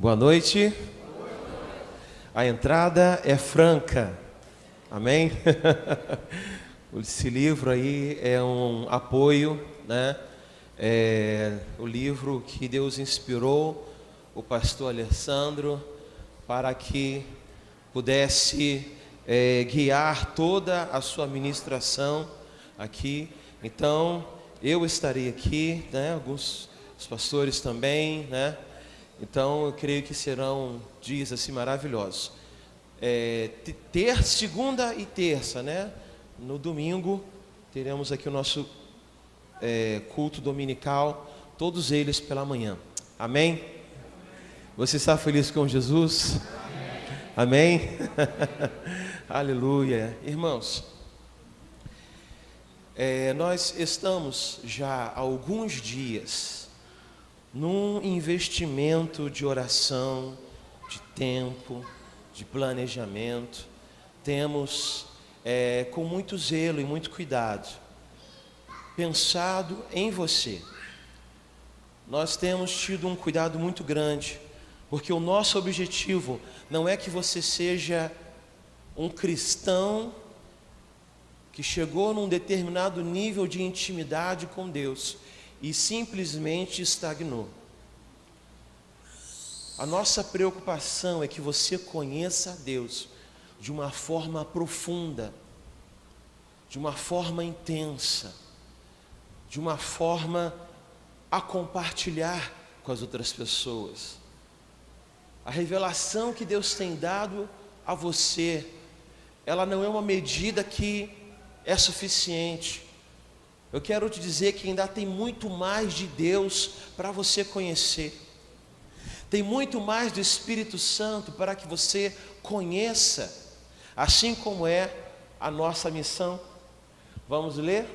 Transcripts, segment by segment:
Boa noite. A entrada é franca. Amém? Esse livro aí é um apoio, né? É o livro que Deus inspirou o pastor Alessandro para que pudesse guiar toda a sua ministração aqui. Então, eu estarei aqui, né? Alguns os pastores também, né? Então, eu creio que serão dias assim maravilhosos. Segunda e terça, né? No domingo, teremos aqui o nosso culto dominical, todos eles pela manhã. Amém? Você está feliz com Jesus? Amém? Aleluia. Irmãos, nós estamos já há alguns dias num investimento de oração, de tempo, de planejamento. Temos, com muito zelo e muito cuidado, pensado em você. Nós temos tido um cuidado muito grande, porque o nosso objetivo não é que você seja um cristão que chegou num determinado nível de intimidade com Deus e simplesmente estagnou. A nossa preocupação é que você conheça a Deus de uma forma profunda, de uma forma intensa, de uma forma a compartilhar com as outras pessoas. A revelação que Deus tem dado a você, ela não é uma medida que é suficiente. Eu quero te dizer que ainda tem muito mais de Deus para você conhecer. Tem muito mais do Espírito Santo para que você conheça, assim como é a nossa missão. Vamos ler?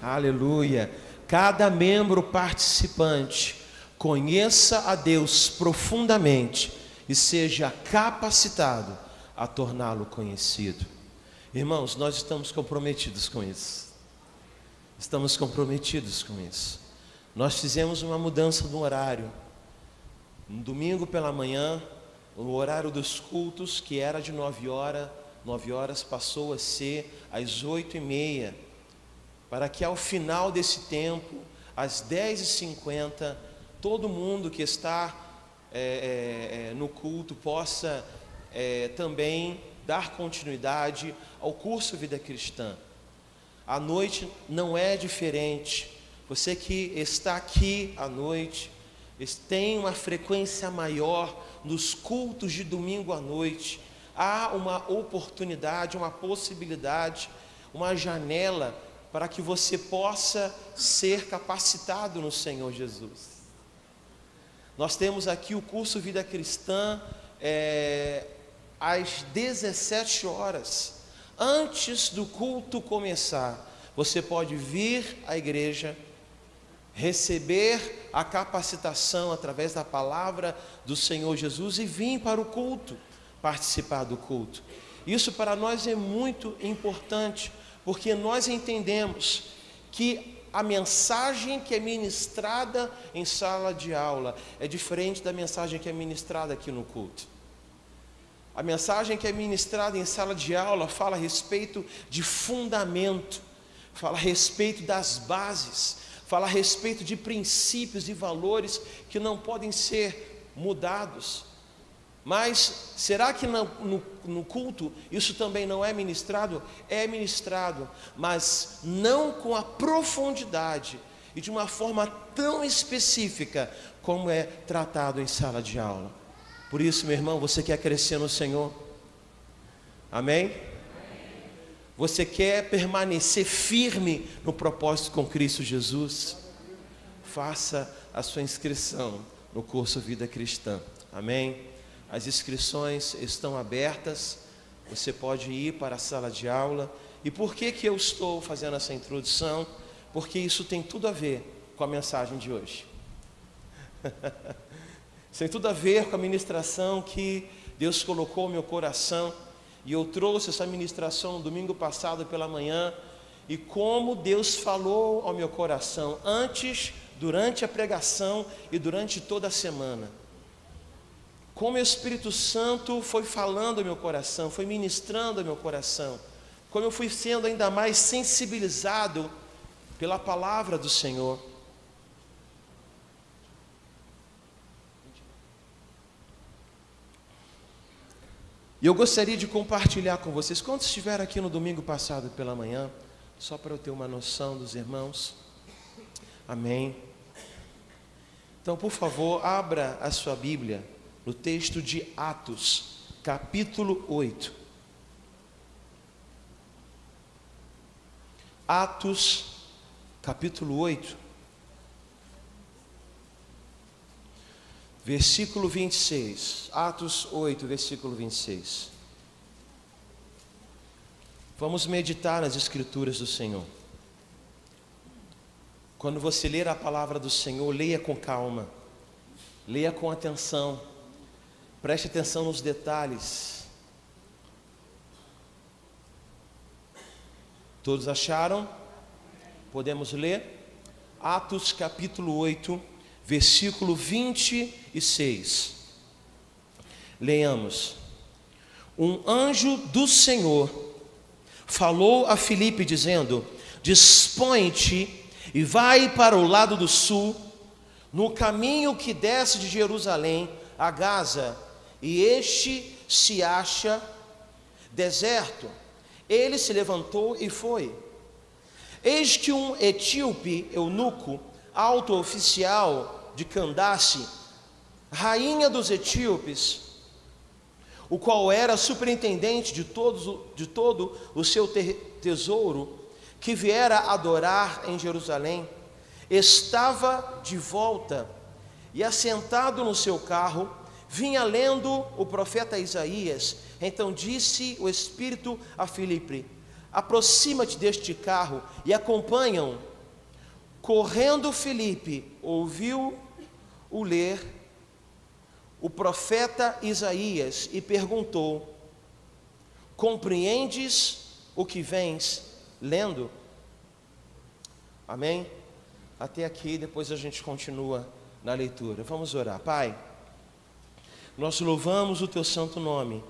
Aleluia. Cada membro participante conheça a Deus profundamente e seja capacitado a torná-lo conhecido. Irmãos, nós estamos comprometidos com isso. Estamos comprometidos com isso. Nós fizemos uma mudança do horário. No domingo pela manhã, o horário dos cultos, que era de 9 horas, passou a ser às 8h30, para que ao final desse tempo, às 10h50, todo mundo que está no culto possa também dar continuidade ao curso Vida Cristã. A noite não é diferente. Você que está aqui à noite, tem uma frequência maior nos cultos de domingo à noite. Há uma oportunidade, uma possibilidade, uma janela para que você possa ser capacitado no Senhor Jesus. Nós temos aqui o curso Vida Cristã às 17 horas. Antes do culto começar, você pode vir à igreja, receber a capacitação através da palavra do Senhor Jesus e vir para o culto, participar do culto. Isso para nós é muito importante, porque nós entendemos que a mensagem que é ministrada em sala de aula é diferente da mensagem que é ministrada aqui no culto. A mensagem que é ministrada em sala de aula fala a respeito de fundamento, fala a respeito das bases, fala a respeito de princípios e valores que não podem ser mudados. Mas será que no culto isso também não é ministrado? É ministrado, mas não com a profundidade e de uma forma tão específica como é tratado em sala de aula. Por isso, meu irmão, você quer crescer no Senhor? Amém? Você quer permanecer firme no propósito com Cristo Jesus? Faça a sua inscrição no curso Vida Cristã. Amém? As inscrições estão abertas, você pode ir para a sala de aula. E por que eu estou fazendo essa introdução? Porque isso tem tudo a ver com a mensagem de hoje. Isso tem tudo a ver com a ministração que Deus colocou no meu coração. E eu trouxe essa ministração no domingo passado pela manhã, e como Deus falou ao meu coração, antes, durante a pregação e durante toda a semana. Como o Espírito Santo foi falando ao meu coração, foi ministrando ao meu coração, como eu fui sendo ainda mais sensibilizado pela palavra do Senhor. E eu gostaria de compartilhar com vocês, quando estiveram aqui no domingo passado pela manhã, só para eu ter uma noção dos irmãos. Amém. Então, por favor, abra a sua Bíblia no texto de Atos, capítulo 8. Atos, capítulo 8, versículo 26. Atos 8, versículo 26. Vamos meditar nas Escrituras do Senhor. Quando você ler a palavra do Senhor, leia com calma, leia com atenção, preste atenção nos detalhes. Todos acharam? Podemos ler? Atos capítulo 8, versículo 26. Leiamos. Um anjo do Senhor falou a Filipe dizendo: dispõe-te e vai para o lado do sul, no caminho que desce de Jerusalém a Gaza, e este se acha deserto. Ele se levantou e foi. Eis que um etíope eunuco, alto oficial de Candace, rainha dos etíopes, o qual era superintendente de todo o seu tesouro, que viera adorar em Jerusalém, estava de volta e assentado no seu carro, vinha lendo o profeta Isaías. Então disse o Espírito a Filipe: aproxima-te deste carro e acompanha-o. Correndo Filipe, ouviu-o ler o profeta Isaías e perguntou: compreendes o que vens lendo? Amém? Até aqui, depois a gente continua na leitura. Vamos orar. Pai, nós louvamos o teu santo nome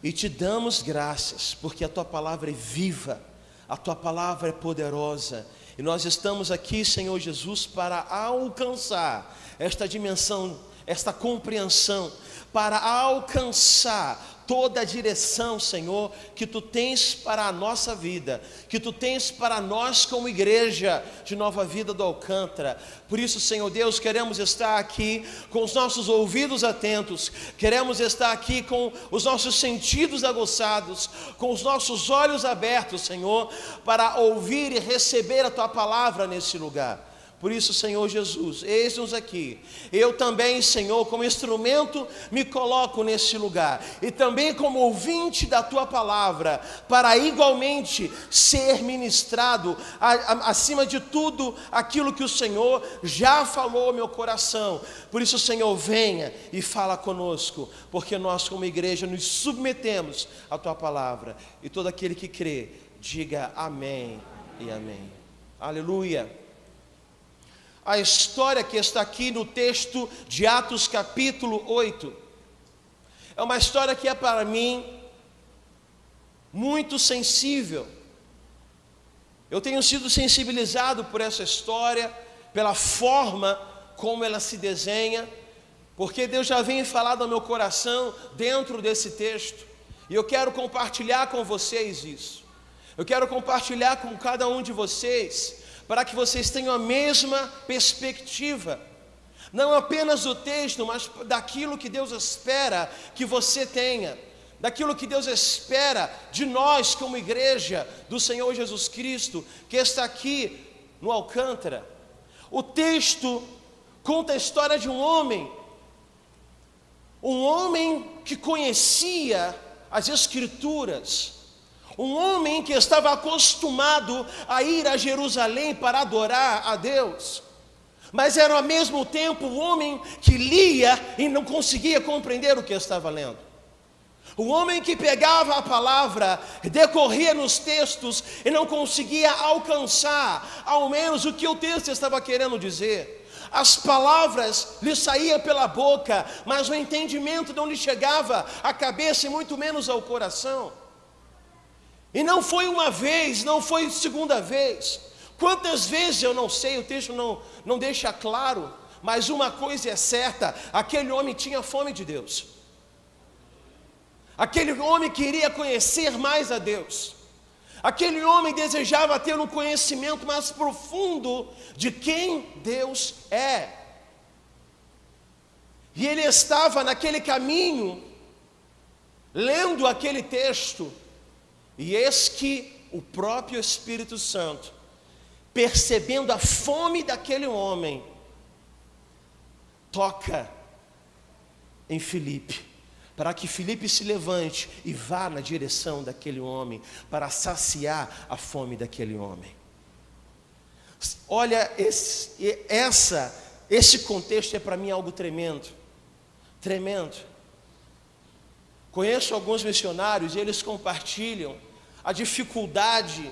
e te damos graças, porque a tua palavra é viva, a tua palavra é poderosa, e nós estamos aqui, Senhor Jesus, para alcançar esta dimensão, esta compreensão, para alcançar toda a direção, Senhor, que tu tens para a nossa vida, que tu tens para nós como igreja de Nova Vida do Alcântara. Por isso, Senhor Deus, queremos estar aqui com os nossos ouvidos atentos, queremos estar aqui com os nossos sentidos aguçados, com os nossos olhos abertos, Senhor, para ouvir e receber a tua palavra nesse lugar. Por isso, Senhor Jesus, eis-nos aqui. Eu também, Senhor, como instrumento, me coloco nesse lugar. E também como ouvinte da Tua palavra, para igualmente ser ministrado, acima de tudo, aquilo que o Senhor já falou ao meu coração. Por isso, Senhor, venha e fala conosco, porque nós, como igreja, nos submetemos à Tua palavra. E todo aquele que crê, diga amém e amém. Aleluia. A história que está aqui no texto de Atos capítulo 8 é uma história que é para mim muito sensível. Eu tenho sido sensibilizado por essa história, pela forma como ela se desenha, porque Deus já vem falado ao meu coração dentro desse texto, e eu quero compartilhar com vocês isso. Eu quero compartilhar com cada um de vocês, para que vocês tenham a mesma perspectiva, não apenas do texto, mas daquilo que Deus espera que você tenha, daquilo que Deus espera de nós como igreja do Senhor Jesus Cristo, que está aqui no Alcântara. O texto conta a história de um homem que conhecia as Escrituras, um homem que estava acostumado a ir a Jerusalém para adorar a Deus, mas era ao mesmo tempo um homem que lia e não conseguia compreender o que estava lendo. O homem que pegava a palavra, decorria nos textos e não conseguia alcançar, ao menos o que o texto estava querendo dizer. As palavras lhe saíam pela boca, mas o entendimento não lhe chegava à cabeça e muito menos ao coração. E não foi uma vez, não foi segunda vez. Quantas vezes eu não sei, o texto não deixa claro, mas uma coisa é certa: aquele homem tinha fome de Deus. Aquele homem queria conhecer mais a Deus. Aquele homem desejava ter um conhecimento mais profundo de quem Deus é. E ele estava naquele caminho, lendo aquele texto, e eis que o próprio Espírito Santo, percebendo a fome daquele homem, toca em Filipe, para que Filipe se levante e vá na direção daquele homem, para saciar a fome daquele homem. Olha, esse contexto é para mim algo tremendo, tremendo. Conheço alguns missionários e eles compartilham a dificuldade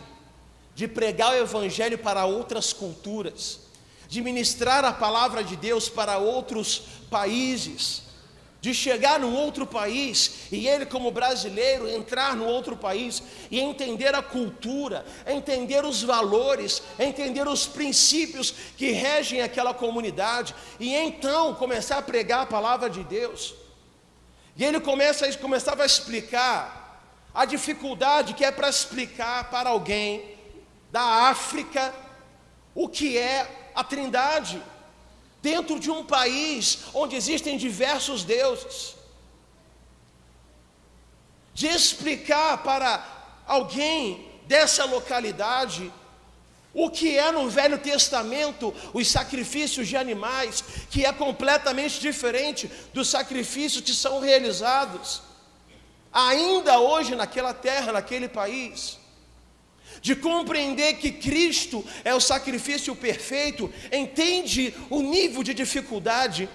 de pregar o evangelho para outras culturas, de ministrar a palavra de Deus para outros países, de chegar num outro país e ele, como brasileiro, entrar no outro país e entender a cultura, entender os valores, entender os princípios que regem aquela comunidade, e então começar a pregar a palavra de Deus. E ele começava a explicar a dificuldade que é para explicar para alguém da África o que é a Trindade, dentro de um país onde existem diversos deuses, de explicar para alguém dessa localidade o que é no Velho Testamento os sacrifícios de animais, que é completamente diferente dos sacrifícios que são realizados ainda hoje naquela terra, naquele país. De compreender que Cristo é o sacrifício perfeito. Entende o nível de dificuldade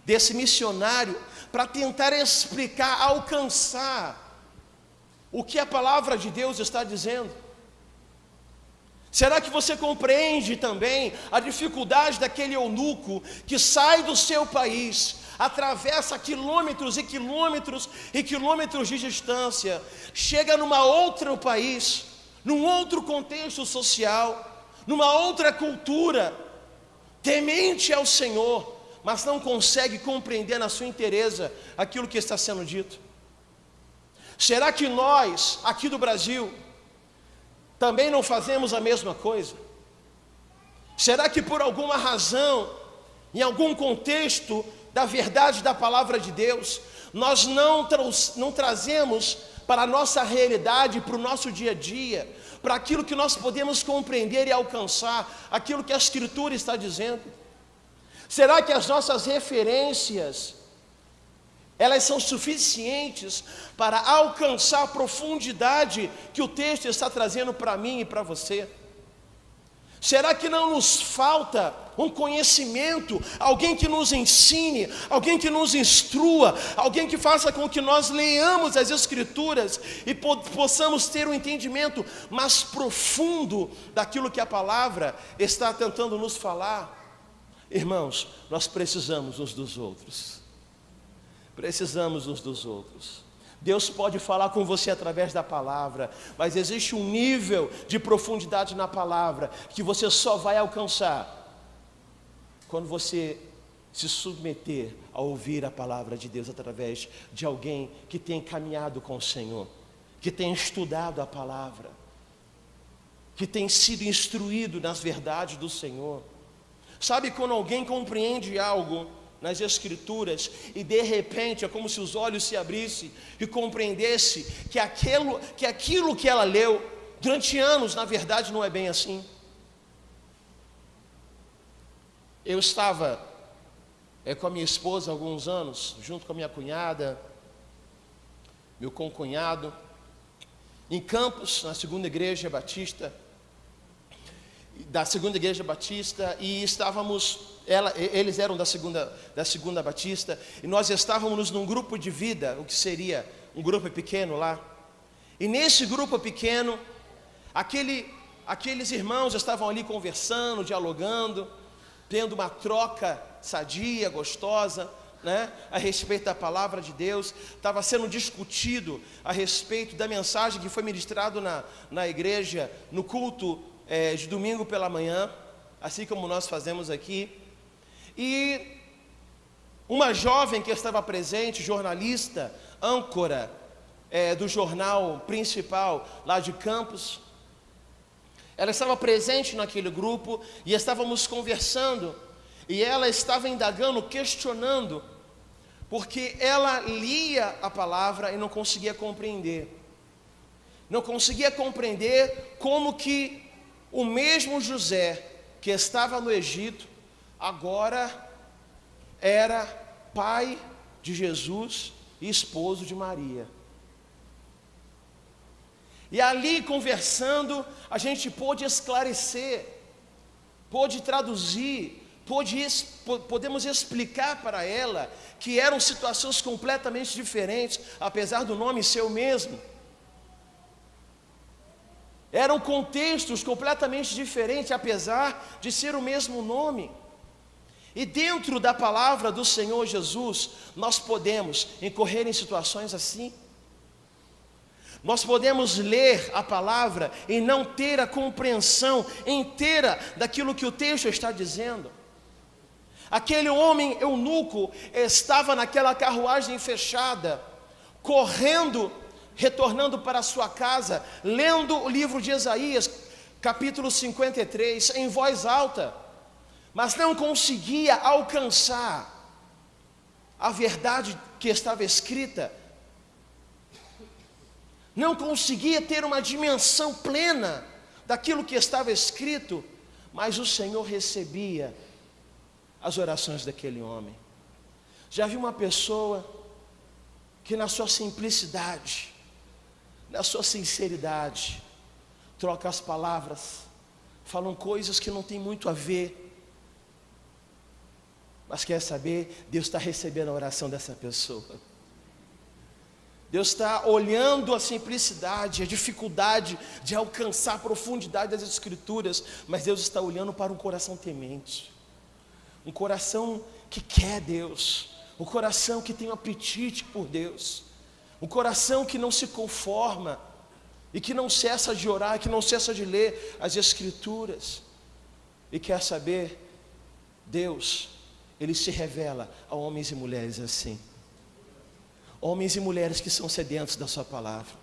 desse missionário para tentar explicar, alcançar o que a palavra de Deus está dizendo. Será que você compreende também a dificuldade daquele eunuco que sai do seu país, atravessa quilômetros e quilômetros e quilômetros de distância, chega numa outro país, num outro contexto social, numa outra cultura, temente ao Senhor, mas não consegue compreender na sua inteireza aquilo que está sendo dito? Será que nós, aqui do Brasil, também não fazemos a mesma coisa? Será que por alguma razão, em algum contexto da verdade da palavra de Deus, nós não trazemos para a nossa realidade, para o nosso dia a dia, para aquilo que nós podemos compreender e alcançar, aquilo que a Escritura está dizendo? Será que as nossas referências, elas são suficientes para alcançar a profundidade que o texto está trazendo para mim e para você? Será que não nos falta um conhecimento, alguém que nos ensine, alguém que nos instrua, alguém que faça com que nós leamos as Escrituras e possamos ter um entendimento mais profundo daquilo que a palavra está tentando nos falar? Irmãos, nós precisamos uns dos outros. Precisamos uns dos outros. Deus pode falar com você através da palavra, mas existe um nível de profundidade na palavra que você só vai alcançar quando você se submeter a ouvir a palavra de Deus através de alguém que tem caminhado com o Senhor, que tem estudado a palavra, que tem sido instruído nas verdades do Senhor. Sabe quando alguém compreende algo nas Escrituras e de repente é como se os olhos se abrissem e compreendesse que aquilo que ela leu durante anos, na verdade não é bem assim? Eu estava com a minha esposa há alguns anos, junto com a minha cunhada, meu concunhado, em Campos, na segunda igreja batista, e estávamos, eles eram da segunda batista, e nós estávamos num grupo de vida, o que seria um grupo pequeno lá. E nesse grupo pequeno, aqueles irmãos estavam ali conversando, dialogando, tendo uma troca sadia, gostosa, né, a respeito da palavra de Deus. Estava sendo discutido a respeito da mensagem que foi ministrado na igreja, no culto de domingo pela manhã, assim como nós fazemos aqui. E uma jovem que estava presente, jornalista, âncora do jornal principal lá de Campos, ela estava presente naquele grupo e estávamos conversando, e ela estava indagando, questionando, porque ela lia a palavra e não conseguia compreender. Não conseguia compreender como que o mesmo José que estava no Egito, agora era pai de Jesus e esposo de Maria. E ali conversando, a gente pôde esclarecer, pôde traduzir, podemos explicar para ela que eram situações completamente diferentes, apesar do nome ser o mesmo. Eram contextos completamente diferentes, apesar de ser o mesmo nome. E dentro da palavra do Senhor Jesus, nós podemos incorrer em situações assim. Nós podemos ler a palavra e não ter a compreensão inteira daquilo que o texto está dizendo. Aquele homem eunuco estava naquela carruagem fechada, correndo, retornando para a sua casa, lendo o livro de Isaías, capítulo 53, em voz alta, mas não conseguia alcançar a verdade que estava escrita, não conseguia ter uma dimensão plena daquilo que estava escrito, mas o Senhor recebia as orações daquele homem. Já viu uma pessoa que na sua simplicidade, na sua sinceridade, troca as palavras, falam coisas que não tem muito a ver, mas quer saber, Deus está recebendo a oração dessa pessoa. Deus está olhando a simplicidade, a dificuldade de alcançar a profundidade das Escrituras, mas Deus está olhando para um coração temente, um coração que quer Deus, um coração que tem um apetite por Deus, um coração que não se conforma e que não cessa de orar, que não cessa de ler as Escrituras, e quer saber, Deus, Ele se revela a homens e mulheres assim. Homens e mulheres que são sedentos da sua palavra,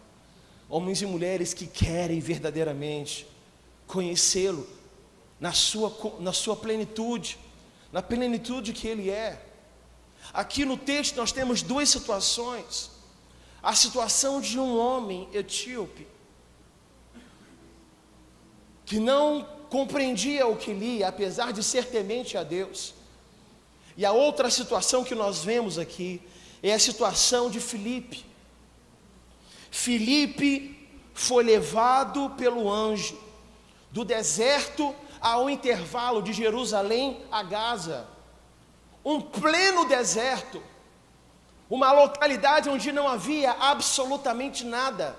homens e mulheres que querem verdadeiramente conhecê-lo na sua plenitude, na plenitude que Ele é. Aqui no texto nós temos duas situações. A situação de um homem etíope, que não compreendia o que lia, apesar de ser temente a Deus. E a outra situação que nós vemos aqui é a situação de Filipe. Filipe foi levado pelo anjo do deserto ao intervalo de Jerusalém a Gaza, um pleno deserto, uma localidade onde não havia absolutamente nada.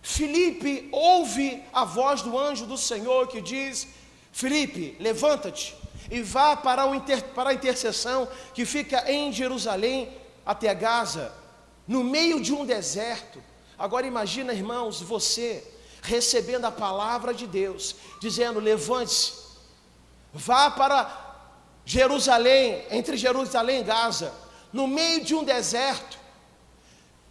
Filipe ouve a voz do anjo do Senhor que diz: Filipe, levanta-te e vá para a intercessão que fica em Jerusalém até Gaza, no meio de um deserto. Agora imagina, irmãos, você recebendo a palavra de Deus, dizendo: levante-se, vá para Jerusalém, entre Jerusalém e Gaza, no meio de um deserto.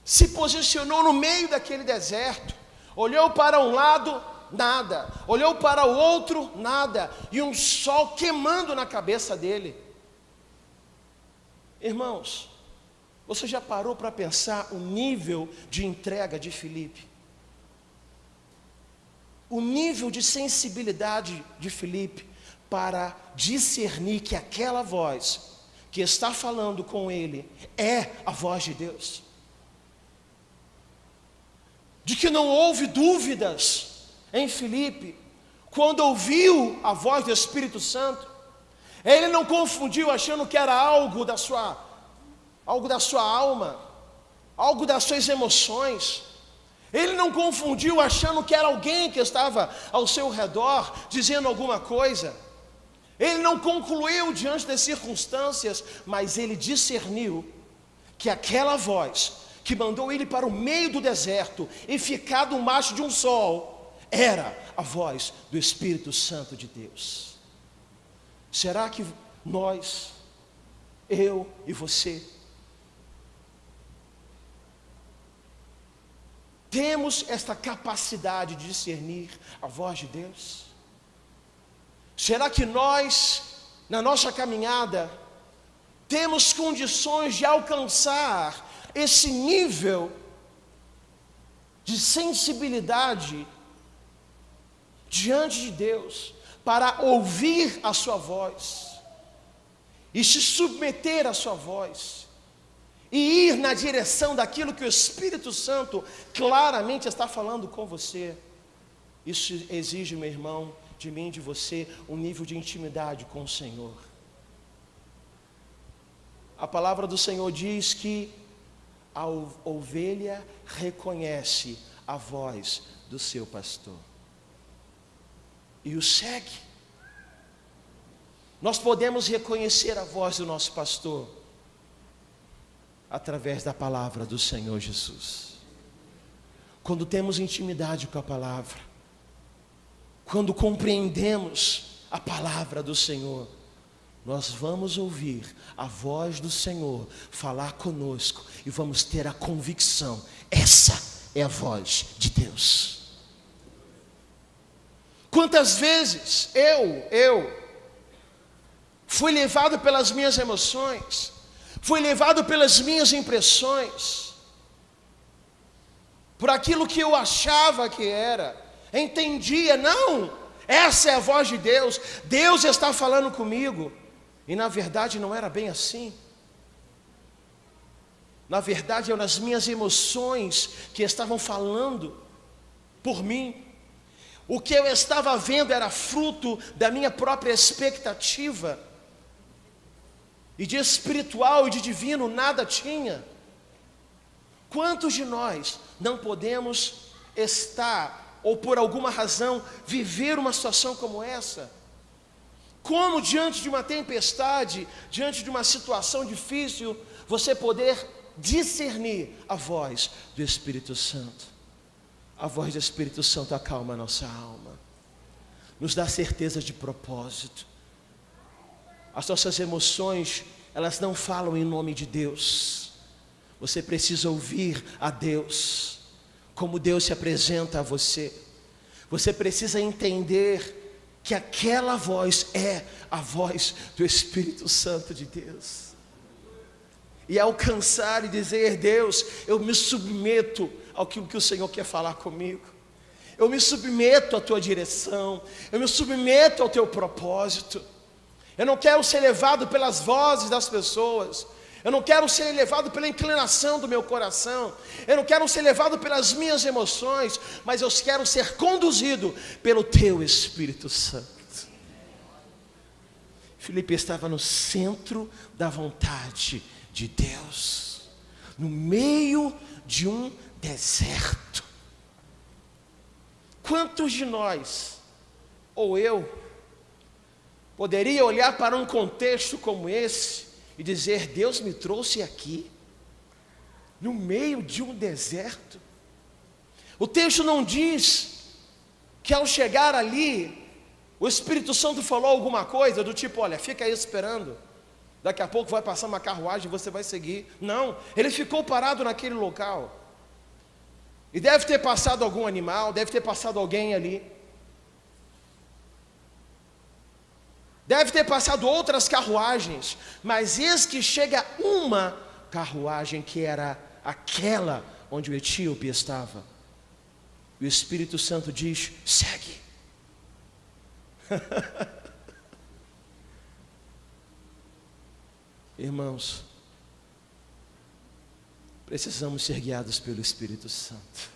Se posicionou no meio daquele deserto, olhou para um lado, nada, olhou para o outro, nada, e um sol queimando na cabeça dele. Irmãos, você já parou para pensar o nível de entrega de Filipe? O nível de sensibilidade de Filipe para discernir que aquela voz que está falando com ele é a voz de Deus, de que não houve dúvidas em Filipe, quando ouviu a voz do Espírito Santo. Ele não confundiu achando que era algo da sua alma, algo das suas emoções. Ele não confundiu achando que era alguém que estava ao seu redor dizendo alguma coisa. Ele não concluiu diante das circunstâncias, mas ele discerniu que aquela voz que mandou ele para o meio do deserto e ficar debaixo de um sol, era a voz do Espírito Santo de Deus. Será que nós, eu e você, temos esta capacidade de discernir a voz de Deus? Será que nós, na nossa caminhada, temos condições de alcançar esse nível de sensibilidade diante de Deus, para ouvir a sua voz, e se submeter à sua voz, e ir na direção daquilo que o Espírito Santo claramente está falando com você? Isso exige, meu irmão, de mim e de você, um nível de intimidade com o Senhor. A palavra do Senhor diz que a ovelha reconhece a voz do seu pastor e o segue. Nós podemos reconhecer a voz do nosso pastor através da palavra do Senhor Jesus. Quando temos intimidade com a palavra, quando compreendemos a palavra do Senhor, nós vamos ouvir a voz do Senhor falar conosco e vamos ter a convicção: essa é a voz de Deus. Quantas vezes eu fui levado pelas minhas emoções, fui levado pelas minhas impressões, por aquilo que eu achava que era, entendia, não, essa é a voz de Deus, Deus está falando comigo, e na verdade não era bem assim. Na verdade eram as minhas emoções que estavam falando por mim. O que eu estava vendo era fruto da minha própria expectativa, e de espiritual e de divino nada tinha. Quantos de nós não podemos estar, ou por alguma razão, viver uma situação como essa? Como diante de uma tempestade, diante de uma situação difícil, você poder discernir a voz do Espírito Santo? A voz do Espírito Santo acalma a nossa alma, nos dá certeza de propósito. As nossas emoções, elas não falam em nome de Deus. Você precisa ouvir a Deus, como Deus se apresenta a você. Você precisa entender que aquela voz é a voz do Espírito Santo de Deus, e alcançar e dizer: Deus, eu me submeto ao que o Senhor quer falar comigo, eu me submeto à tua direção, eu me submeto ao teu propósito. Eu não quero ser levado pelas vozes das pessoas, eu não quero ser levado pela inclinação do meu coração, eu não quero ser levado pelas minhas emoções, mas eu quero ser conduzido pelo teu Espírito Santo. Filipe estava no centro da vontade de Deus, no meio de um deserto. Quantos de nós, ou eu, poderia olhar para um contexto como esse e dizer: Deus me trouxe aqui, no meio de um deserto? O texto não diz que ao chegar ali, o Espírito Santo falou alguma coisa do tipo: olha, fica aí esperando, daqui a pouco vai passar uma carruagem e você vai seguir. Não, ele ficou parado naquele local, e deve ter passado algum animal, deve ter passado alguém ali, deve ter passado outras carruagens, mas eis que chega uma carruagem, que era aquela onde o etíope estava. E o Espírito Santo diz: segue. Irmãos, precisamos ser guiados pelo Espírito Santo.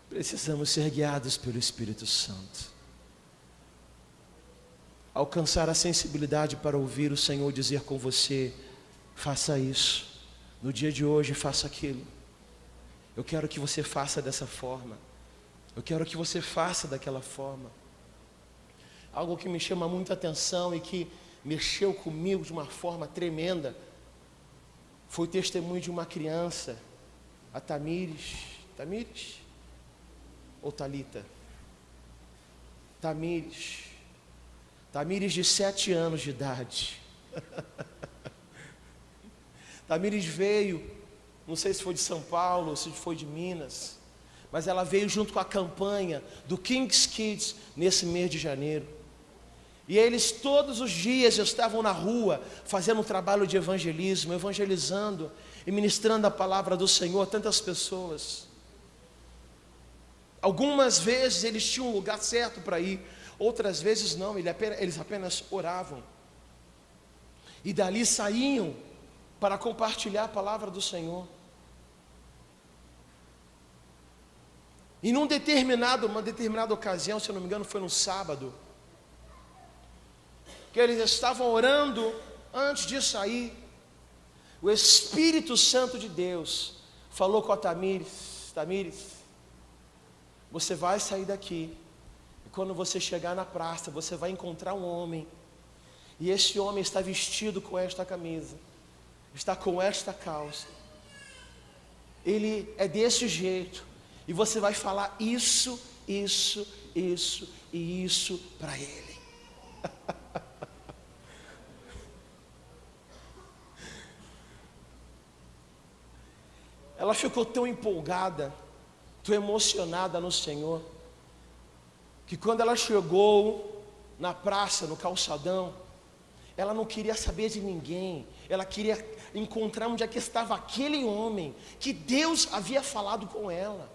Precisamos ser guiados pelo Espírito Santo. Alcançar a sensibilidade para ouvir o Senhor dizer com você: faça isso, no dia de hoje faça aquilo. Eu quero que você faça dessa forma. Eu quero que você faça daquela forma. Algo que me chama muita atenção e que mexeu comigo de uma forma tremenda foi o testemunho de uma criança, a Tamires ou Talita? Tamires de 7 anos de idade. Tamires veio, não sei se foi de São Paulo ou se foi de Minas, mas ela veio junto com a campanha do King's Kids nesse mês de janeiro. E eles todos os dias estavam na rua fazendo um trabalho de evangelismo, evangelizando e ministrando a palavra do Senhor a tantas pessoas. Algumas vezes eles tinham um lugar certo para ir, outras vezes não, eles apenas oravam. E dali saíam para compartilhar a palavra do Senhor. E uma determinada ocasião, se eu não me engano, foi no sábado, que eles estavam orando antes de sair. O Espírito Santo de Deus falou com a Tamires: você vai sair daqui, e quando você chegar na praça, você vai encontrar um homem, e esse homem está vestido com esta camisa, está com esta calça, ele é desse jeito, e você vai falar isso e isso para ele. Ela ficou tão empolgada, tão emocionada no Senhor, que quando ela chegou na praça, no calçadão, ela não queria saber de ninguém, ela queria encontrar onde é que estava aquele homem, que Deus havia falado com ela.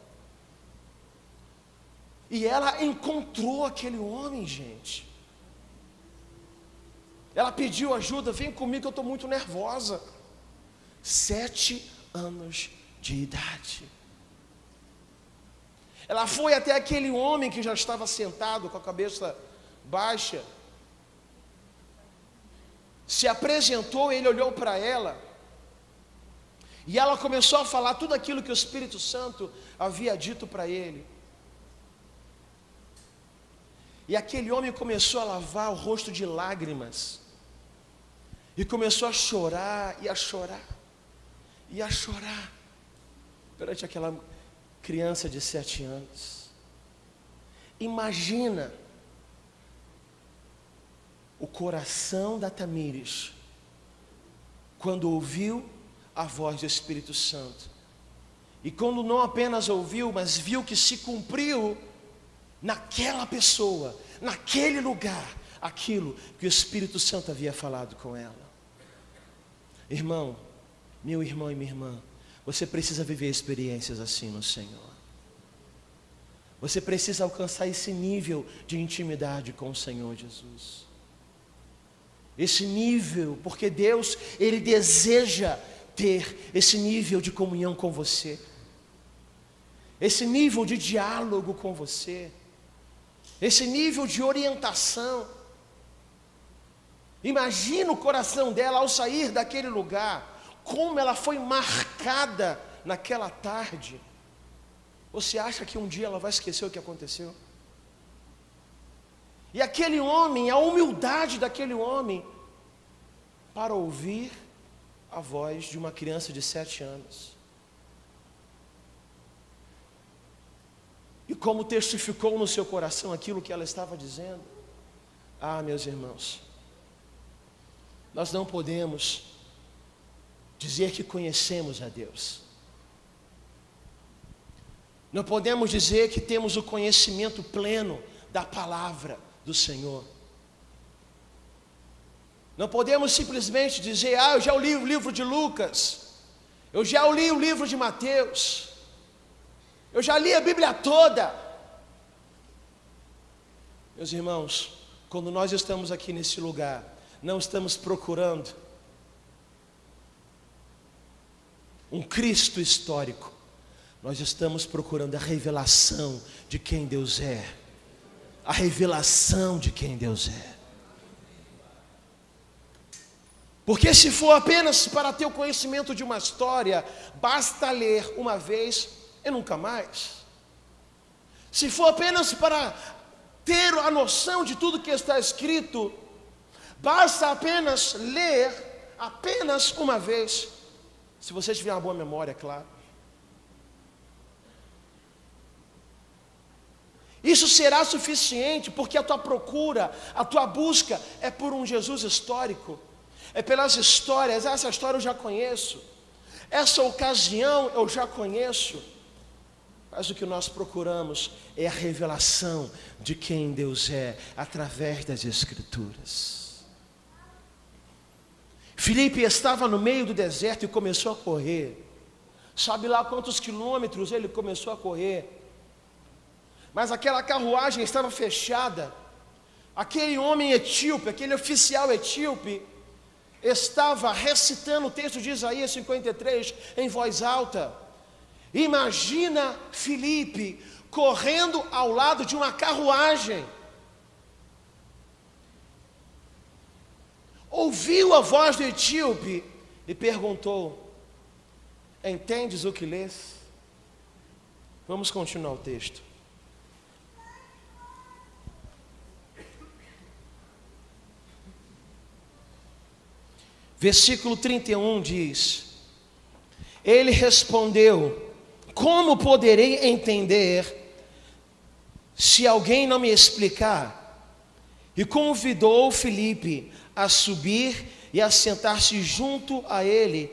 E ela encontrou aquele homem, gente. Ela pediu ajuda: vem comigo que eu estou muito nervosa. 7 anos de idade. Ela foi até aquele homem que já estava sentado com a cabeça baixa, se apresentou, ele olhou para ela, e ela começou a falar tudo aquilo que o Espírito Santo havia dito para ele. E aquele homem começou a lavar o rosto de lágrimas, e começou a chorar, e a chorar, e a chorar, perante aquela criança de 7 anos. Imagina o coração da Tamires, quando ouviu a voz do Espírito Santo, e quando não apenas ouviu, mas viu que se cumpriu naquela pessoa, naquele lugar, aquilo que o Espírito Santo havia falado com ela. Irmão, meu irmão e minha irmã, você precisa viver experiências assim no Senhor. Você precisa alcançar esse nível de intimidade com o Senhor Jesus. Esse nível, porque Deus, Ele deseja ter esse nível de comunhão com você, esse nível de diálogo com você, esse nível de orientação. Imagina o coração dela ao sair daquele lugar, como ela foi marcada naquela tarde. Você acha que um dia ela vai esquecer o que aconteceu? E aquele homem, a humildade daquele homem, para ouvir a voz de uma criança de 7 anos. E como testificou no seu coração aquilo que ela estava dizendo. Ah, meus irmãos, nós não podemos dizer que conhecemos a Deus. Não podemos dizer que temos o conhecimento pleno da palavra do Senhor. Não podemos simplesmente dizer: eu já li o livro de Lucas, eu já li o livro de Mateus, eu já li a Bíblia toda. Meus irmãos, quando nós estamos aqui nesse lugar, não estamos procurando um Cristo histórico, nós estamos procurando a revelação de quem Deus é. A revelação de quem Deus é. Porque se for apenas para ter o conhecimento de uma história, basta ler uma vez e nunca mais. Se for apenas para ter a noção de tudo que está escrito, basta apenas ler apenas uma vez, se você tiver uma boa memória, é claro. Isso será suficiente, porque a tua procura, a tua busca é por um Jesus histórico, é pelas histórias. Essa história eu já conheço, essa ocasião eu já conheço, mas o que nós procuramos é a revelação de quem Deus é, através das Escrituras. Filipe estava no meio do deserto e começou a correr, sabe lá quantos quilômetros ele começou a correr, mas aquela carruagem estava fechada. Aquele homem etíope, aquele oficial etíope, estava recitando o texto de Isaías 53 em voz alta. Imagina Filipe correndo ao lado de uma carruagem. Ouviu a voz do etíope e perguntou: entendes o que lês? Vamos continuar o texto. Versículo 31 diz: ele respondeu: como poderei entender se alguém não me explicar? E convidou Filipe a subir e a sentar-se junto a ele.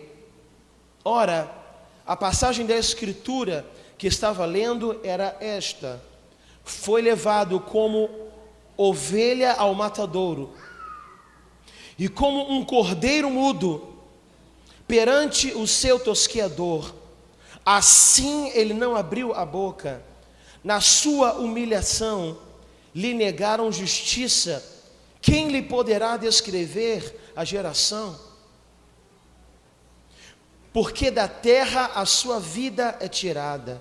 Ora, a passagem da Escritura que estava lendo era esta: foi levado como ovelha ao matadouro, e como um cordeiro mudo perante o seu tosqueador, assim ele não abriu a boca. Na sua humilhação lhe negaram justiça. Quem lhe poderá descrever a geração? Porque da terra a sua vida é tirada.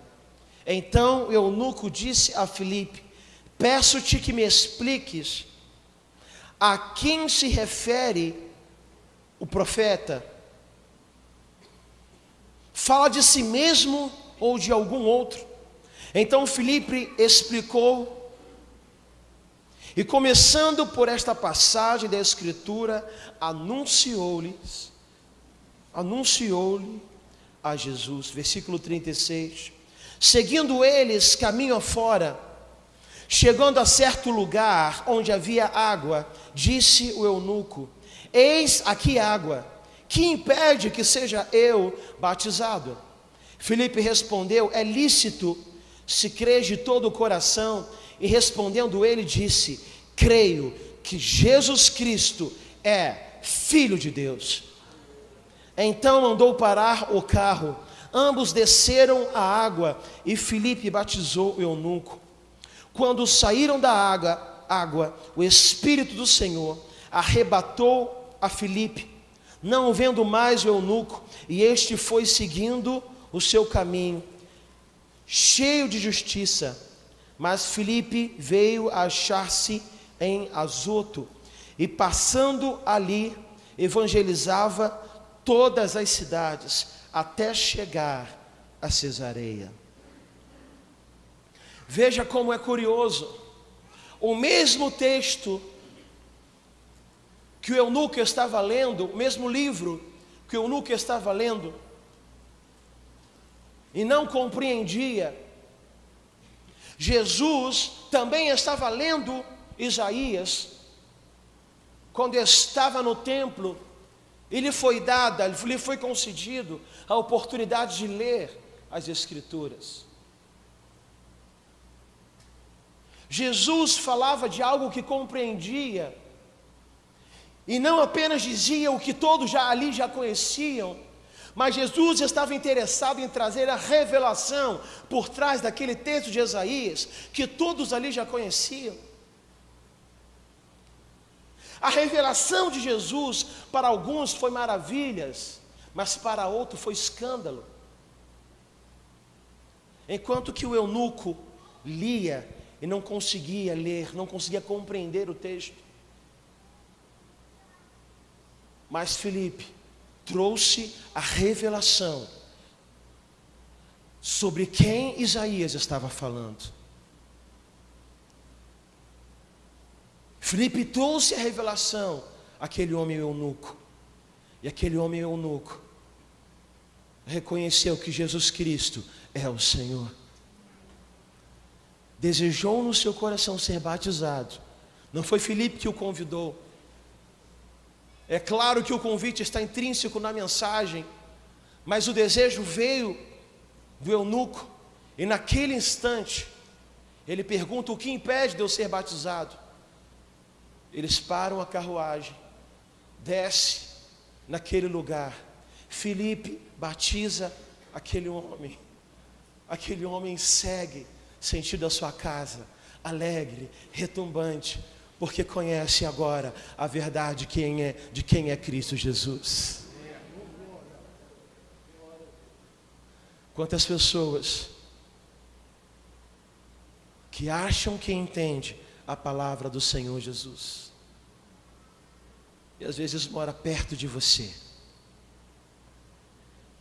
Então o eunuco disse a Filipe: peço-te que me expliques a quem se refere o profeta. Fala de si mesmo ou de algum outro? Então Filipe explicou, e começando por esta passagem da Escritura, anunciou-lhe a Jesus. Versículo 36. Seguindo eles caminho afora, chegando a certo lugar onde havia água, disse o eunuco: eis aqui água, que impede que seja eu batizado? Filipe respondeu: é lícito, se crês de todo o coração. E respondendo ele, disse: creio que Jesus Cristo é Filho de Deus. Então mandou parar o carro, ambos desceram a água, e Filipe batizou o eunuco. Quando saíram da água, o Espírito do Senhor arrebatou a Filipe, não vendo mais o eunuco, e este foi seguindo o seu caminho, cheio de justiça. Mas Filipe veio a achar-se em Azoto, e passando ali, evangelizava todas as cidades, até chegar a Cesareia. Veja como é curioso, o mesmo texto que o eunuco estava lendo, o mesmo livro que o eunuco estava lendo, e não compreendia, Jesus também estava lendo Isaías, quando estava no templo, e lhe foi concedido a oportunidade de ler as Escrituras. Jesus falava de algo que compreendia, e não apenas dizia o que todos ali já conheciam, mas Jesus estava interessado em trazer a revelação por trás daquele texto de Isaías, que todos ali já conheciam. A revelação de Jesus para alguns foi maravilhas, mas para outros foi escândalo. Enquanto que o eunuco lia e não conseguia ler, não conseguia compreender o texto. Mas Filipe trouxe a revelação sobre quem Isaías estava falando. Filipe trouxe a revelação àquele homem eunuco. E aquele homem eunuco reconheceu que Jesus Cristo é o Senhor. Desejou no seu coração ser batizado. Não foi Filipe que o convidou. É claro que o convite está intrínseco na mensagem, mas o desejo veio do eunuco. E naquele instante, ele pergunta: o que impede de eu ser batizado? Eles param a carruagem, desce naquele lugar. Filipe batiza aquele homem. Aquele homem segue sentido a sua casa, alegre, retumbante, porque conhece agora a verdade de quem é Cristo Jesus. Quantas pessoas que acham que entende a palavra do Senhor Jesus, e às vezes mora perto de você,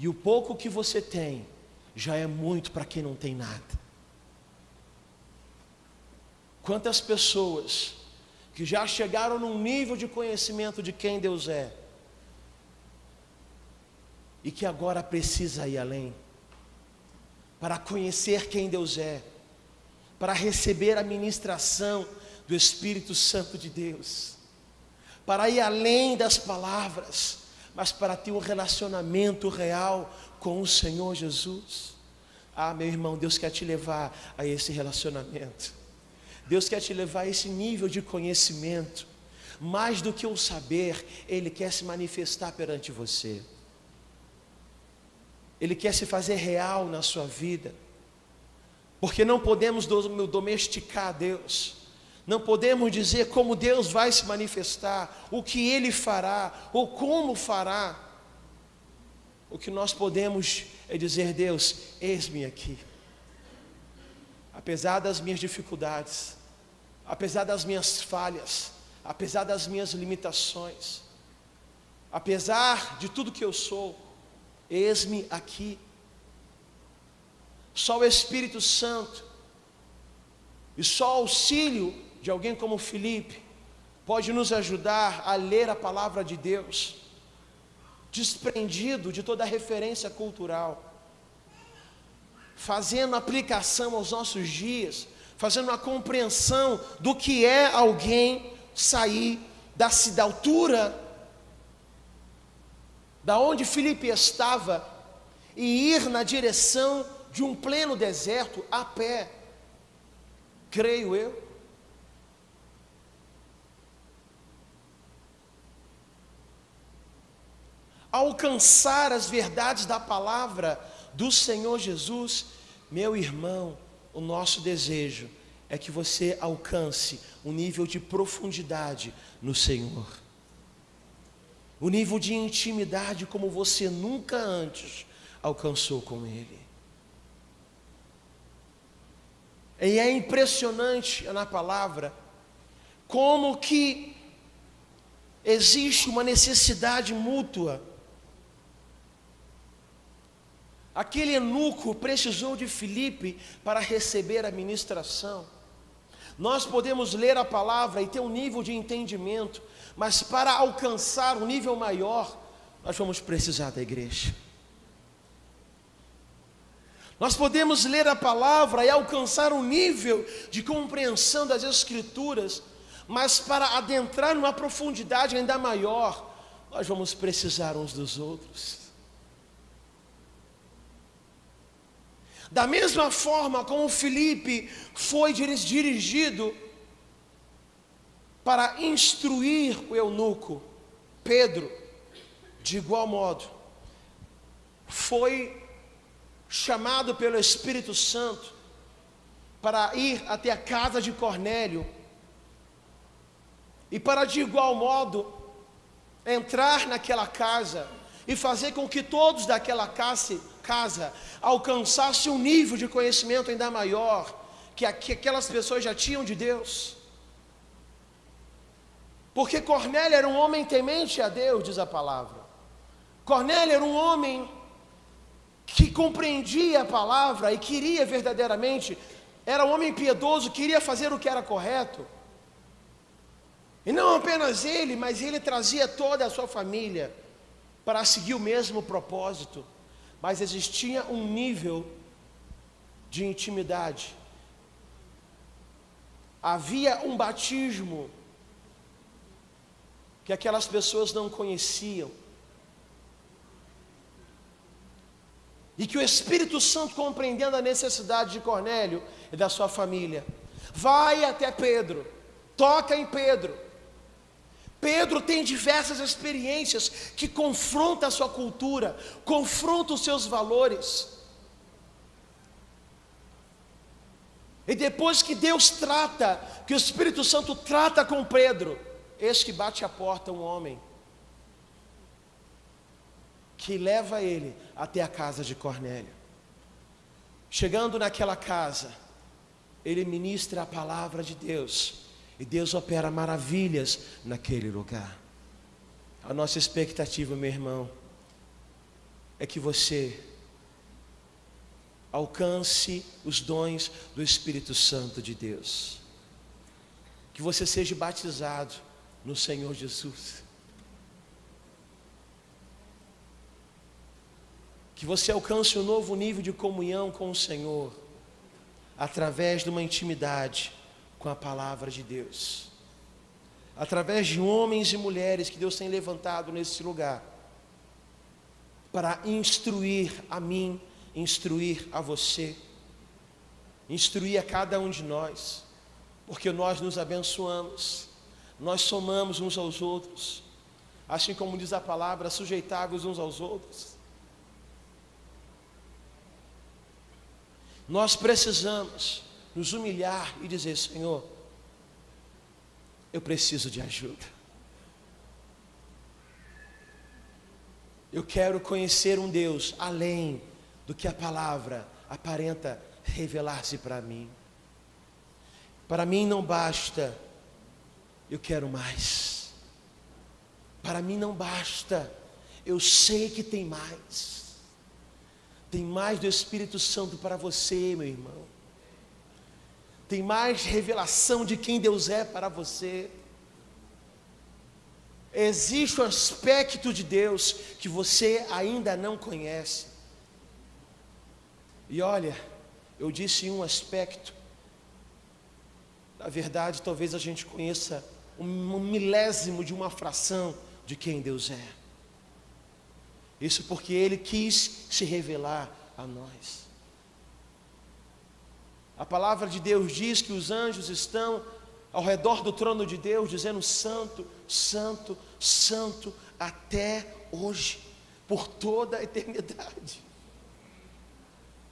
e o pouco que você tem já é muito para quem não tem nada. Quantas pessoas que já chegaram num nível de conhecimento de quem Deus é, e que agora precisa ir além, para conhecer quem Deus é, para receber a ministração do Espírito Santo de Deus, para ir além das palavras, mas para ter um relacionamento real com o Senhor Jesus. Ah, meu irmão, Deus quer te levar a esse relacionamento. Deus quer te levar a esse nível de conhecimento. Mais do que o saber, Ele quer se manifestar perante você. Ele quer se fazer real na sua vida. Porque não podemos domesticar Deus. Não podemos dizer como Deus vai se manifestar, o que Ele fará, ou como fará. O que nós podemos é dizer: Deus, eis-me aqui. Apesar das minhas dificuldades, apesar das minhas falhas, apesar das minhas limitações, apesar de tudo que eu sou, eis-me aqui. Só o Espírito Santo e só o auxílio de alguém como Filipe pode nos ajudar a ler a palavra de Deus, desprendido de toda a referência cultural, fazendo aplicação aos nossos dias, fazendo uma compreensão do que é alguém sair da altura da onde Filipe estava e ir na direção de um pleno deserto a pé, creio eu. Alcançar as verdades da palavra do Senhor Jesus. Meu irmão, o nosso desejo é que você alcance um nível de profundidade no Senhor, um nível de intimidade como você nunca antes alcançou com Ele. E é impressionante na palavra como que existe uma necessidade mútua. Aquele eunuco precisou de Filipe para receber a ministração. Nós podemos ler a palavra e ter um nível de entendimento, mas para alcançar um nível maior, nós vamos precisar da igreja. Nós podemos ler a palavra e alcançar um nível de compreensão das Escrituras, mas para adentrar numa profundidade ainda maior, nós vamos precisar uns dos outros. Da mesma forma como Filipe foi dirigido para instruir o eunuco, Pedro, de igual modo, foi chamado pelo Espírito Santo para ir até a casa de Cornélio e para de igual modo entrar naquela casa e fazer com que todos daquela casa alcançassem um nível de conhecimento ainda maior que aquelas pessoas já tinham de Deus. Porque Cornélio era um homem temente a Deus, diz a palavra. Cornélio era um homem que compreendia a palavra e queria verdadeiramente, era um homem piedoso, queria fazer o que era correto. E não apenas ele, mas ele trazia toda a sua família para seguir o mesmo propósito. Mas existia um nível de intimidade. Havia um batismo que aquelas pessoas não conheciam. E que o Espírito Santo, compreendendo a necessidade de Cornélio e da sua família, vai até Pedro, toca em Pedro. Pedro tem diversas experiências que confrontam a sua cultura, confrontam os seus valores. E depois que Deus trata, que o Espírito Santo trata com Pedro, eis que bate à porta um homem, que leva ele até a casa de Cornélio. Chegando naquela casa, ele ministra a palavra de Deus, e Deus opera maravilhas naquele lugar. A nossa expectativa, meu irmão, é que você alcance os dons do Espírito Santo de Deus, que você seja batizado no Senhor Jesus, que você alcance um novo nível de comunhão com o Senhor, através de uma intimidade com a palavra de Deus, através de homens e mulheres que Deus tem levantado nesse lugar, para instruir a mim, instruir a você, instruir a cada um de nós, porque nós nos abençoamos, nós somamos uns aos outros, assim como diz a palavra, sujeitáveis uns aos outros. Nós precisamos nos humilhar e dizer: Senhor, eu preciso de ajuda. Eu quero conhecer um Deus além do que a palavra aparenta revelar-se para mim. Para mim não basta, eu quero mais. Para mim não basta, eu sei que tem mais. Tem mais do Espírito Santo para você, meu irmão. Tem mais revelação de quem Deus é para você. Existe um aspecto de Deus que você ainda não conhece. E olha, eu disse um aspecto. Na verdade, talvez a gente conheça um milésimo de uma fração de quem Deus é. Isso porque Ele quis se revelar a nós. A palavra de Deus diz que os anjos estão ao redor do trono de Deus, dizendo: Santo, Santo, Santo, até hoje, por toda a eternidade.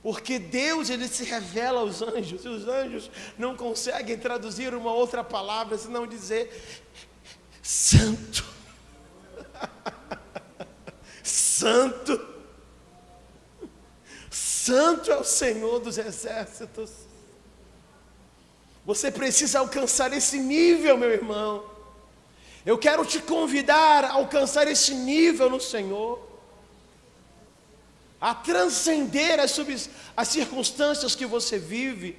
Porque Deus, Ele se revela aos anjos, e os anjos não conseguem traduzir uma outra palavra, senão dizer: Santo, Santo, Santo é o Senhor dos exércitos. Você precisa alcançar esse nível, meu irmão. Eu quero te convidar a alcançar esse nível no Senhor, a transcender as circunstâncias que você vive,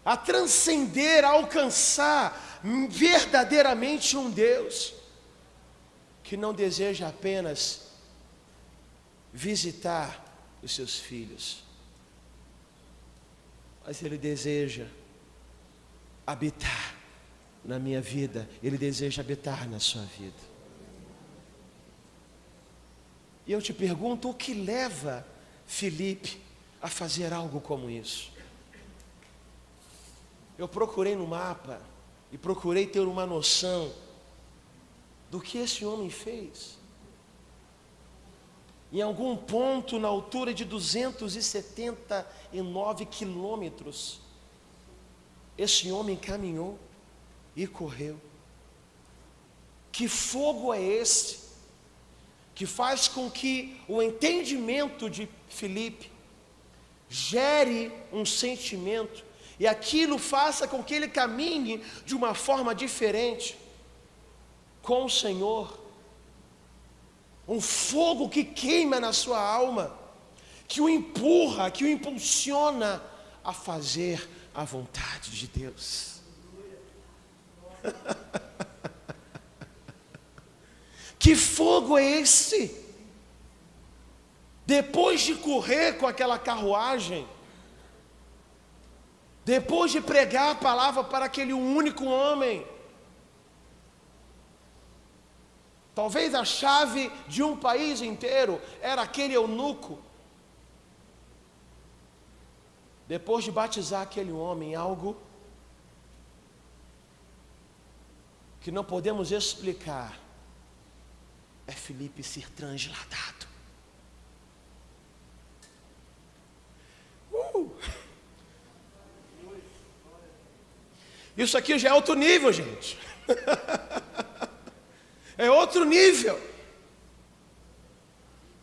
a transcender, a alcançar verdadeiramente um Deus que não deseja apenas visitar os seus filhos, mas Ele deseja habitar na minha vida, Ele deseja habitar na sua vida. E eu te pergunto, o que leva Filipe a fazer algo como isso? Eu procurei no mapa e procurei ter uma noção do que esse homem fez. Em algum ponto, na altura de 279 quilômetros, esse homem caminhou e correu. Que fogo é esse que faz com que o entendimento de Filipe gere um sentimento, e aquilo faça com que ele caminhe de uma forma diferente? com o Senhor, um fogo que queima na sua alma, que o empurra, que o impulsiona a fazer a vontade de Deus. Que fogo é esse? Depois de correr com aquela carruagem, depois de pregar a palavra para aquele único homem, talvez a chave de um país inteiro era aquele eunuco. Depois de batizar aquele homem em algo que não podemos explicar, é Filipe ser transladado. Isso aqui já é outro nível, gente. É outro nível.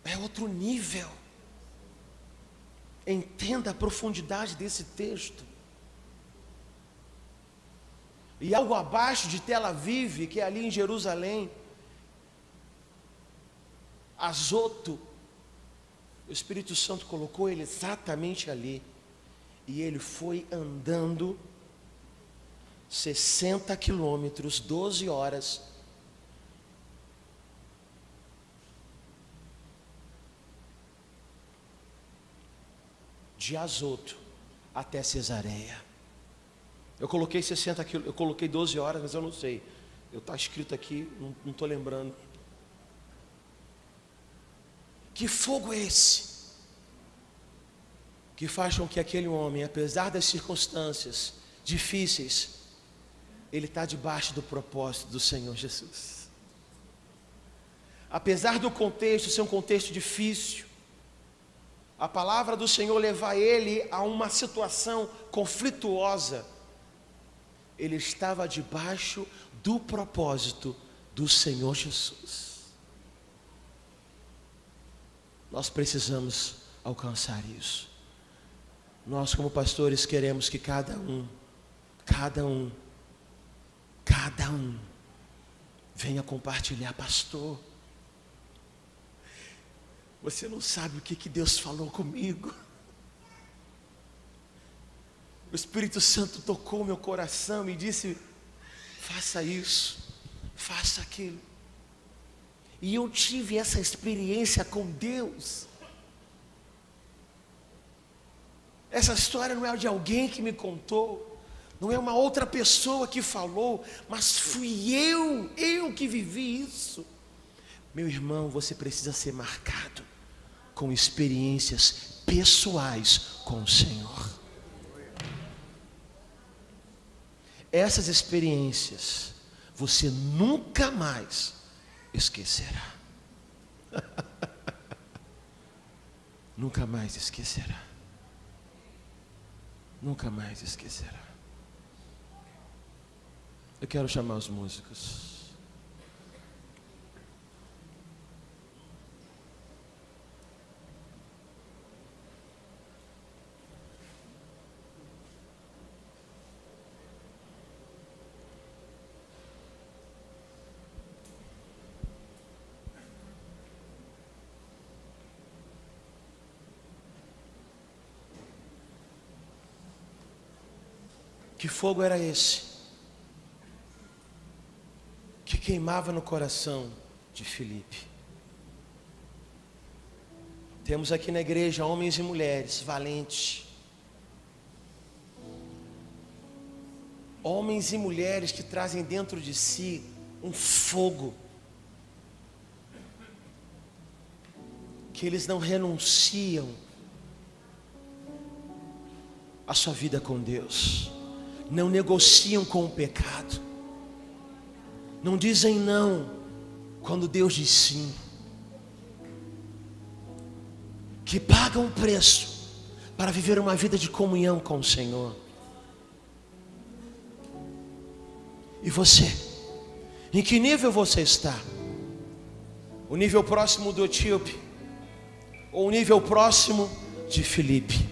É outro nível. Entenda a profundidade desse texto. E algo abaixo de Tel Aviv, que é ali em Jerusalém, Azoto, o Espírito Santo colocou ele exatamente ali. E ele foi andando 60 quilômetros, 12 horas, de Azoto até Cesareia. Eu coloquei 60 quilômetros, eu coloquei 12 horas, mas eu não sei. Está escrito aqui, não estou lembrando. Que fogo é esse? Que faz com que aquele homem, apesar das circunstâncias difíceis, ele está debaixo do propósito do Senhor Jesus. Apesar do contexto ser um contexto difícil, a palavra do Senhor levar ele a uma situação conflituosa, ele estava debaixo do propósito do Senhor Jesus. Nós precisamos alcançar isso. Nós, como pastores, queremos que cada um venha compartilhar. Pastor, você não sabe o que Deus falou comigo. O Espírito Santo tocou meu coração e disse: faça isso, faça aquilo. E eu tive essa experiência com Deus. Essa história não é de alguém que me contou, não é uma outra pessoa que falou, mas fui eu que vivi isso. Meu irmão, você precisa ser marcado com experiências pessoais com o Senhor. Essas experiências você nunca mais esquecerá. Nunca mais esquecerá. Nunca mais esquecerá. Eu quero chamar os músicos. Que fogo era esse que queimava no coração de Filipe? Temos aqui na igreja homens e mulheres valentes, homens e mulheres que trazem dentro de si um fogo, que eles não renunciam à sua vida com Deus, não negociam com o pecado, não dizem não quando Deus diz sim, que pagam um preço para viver uma vida de comunhão com o Senhor. E você, em que nível você está? O nível próximo do etíope ou o nível próximo de Filipe?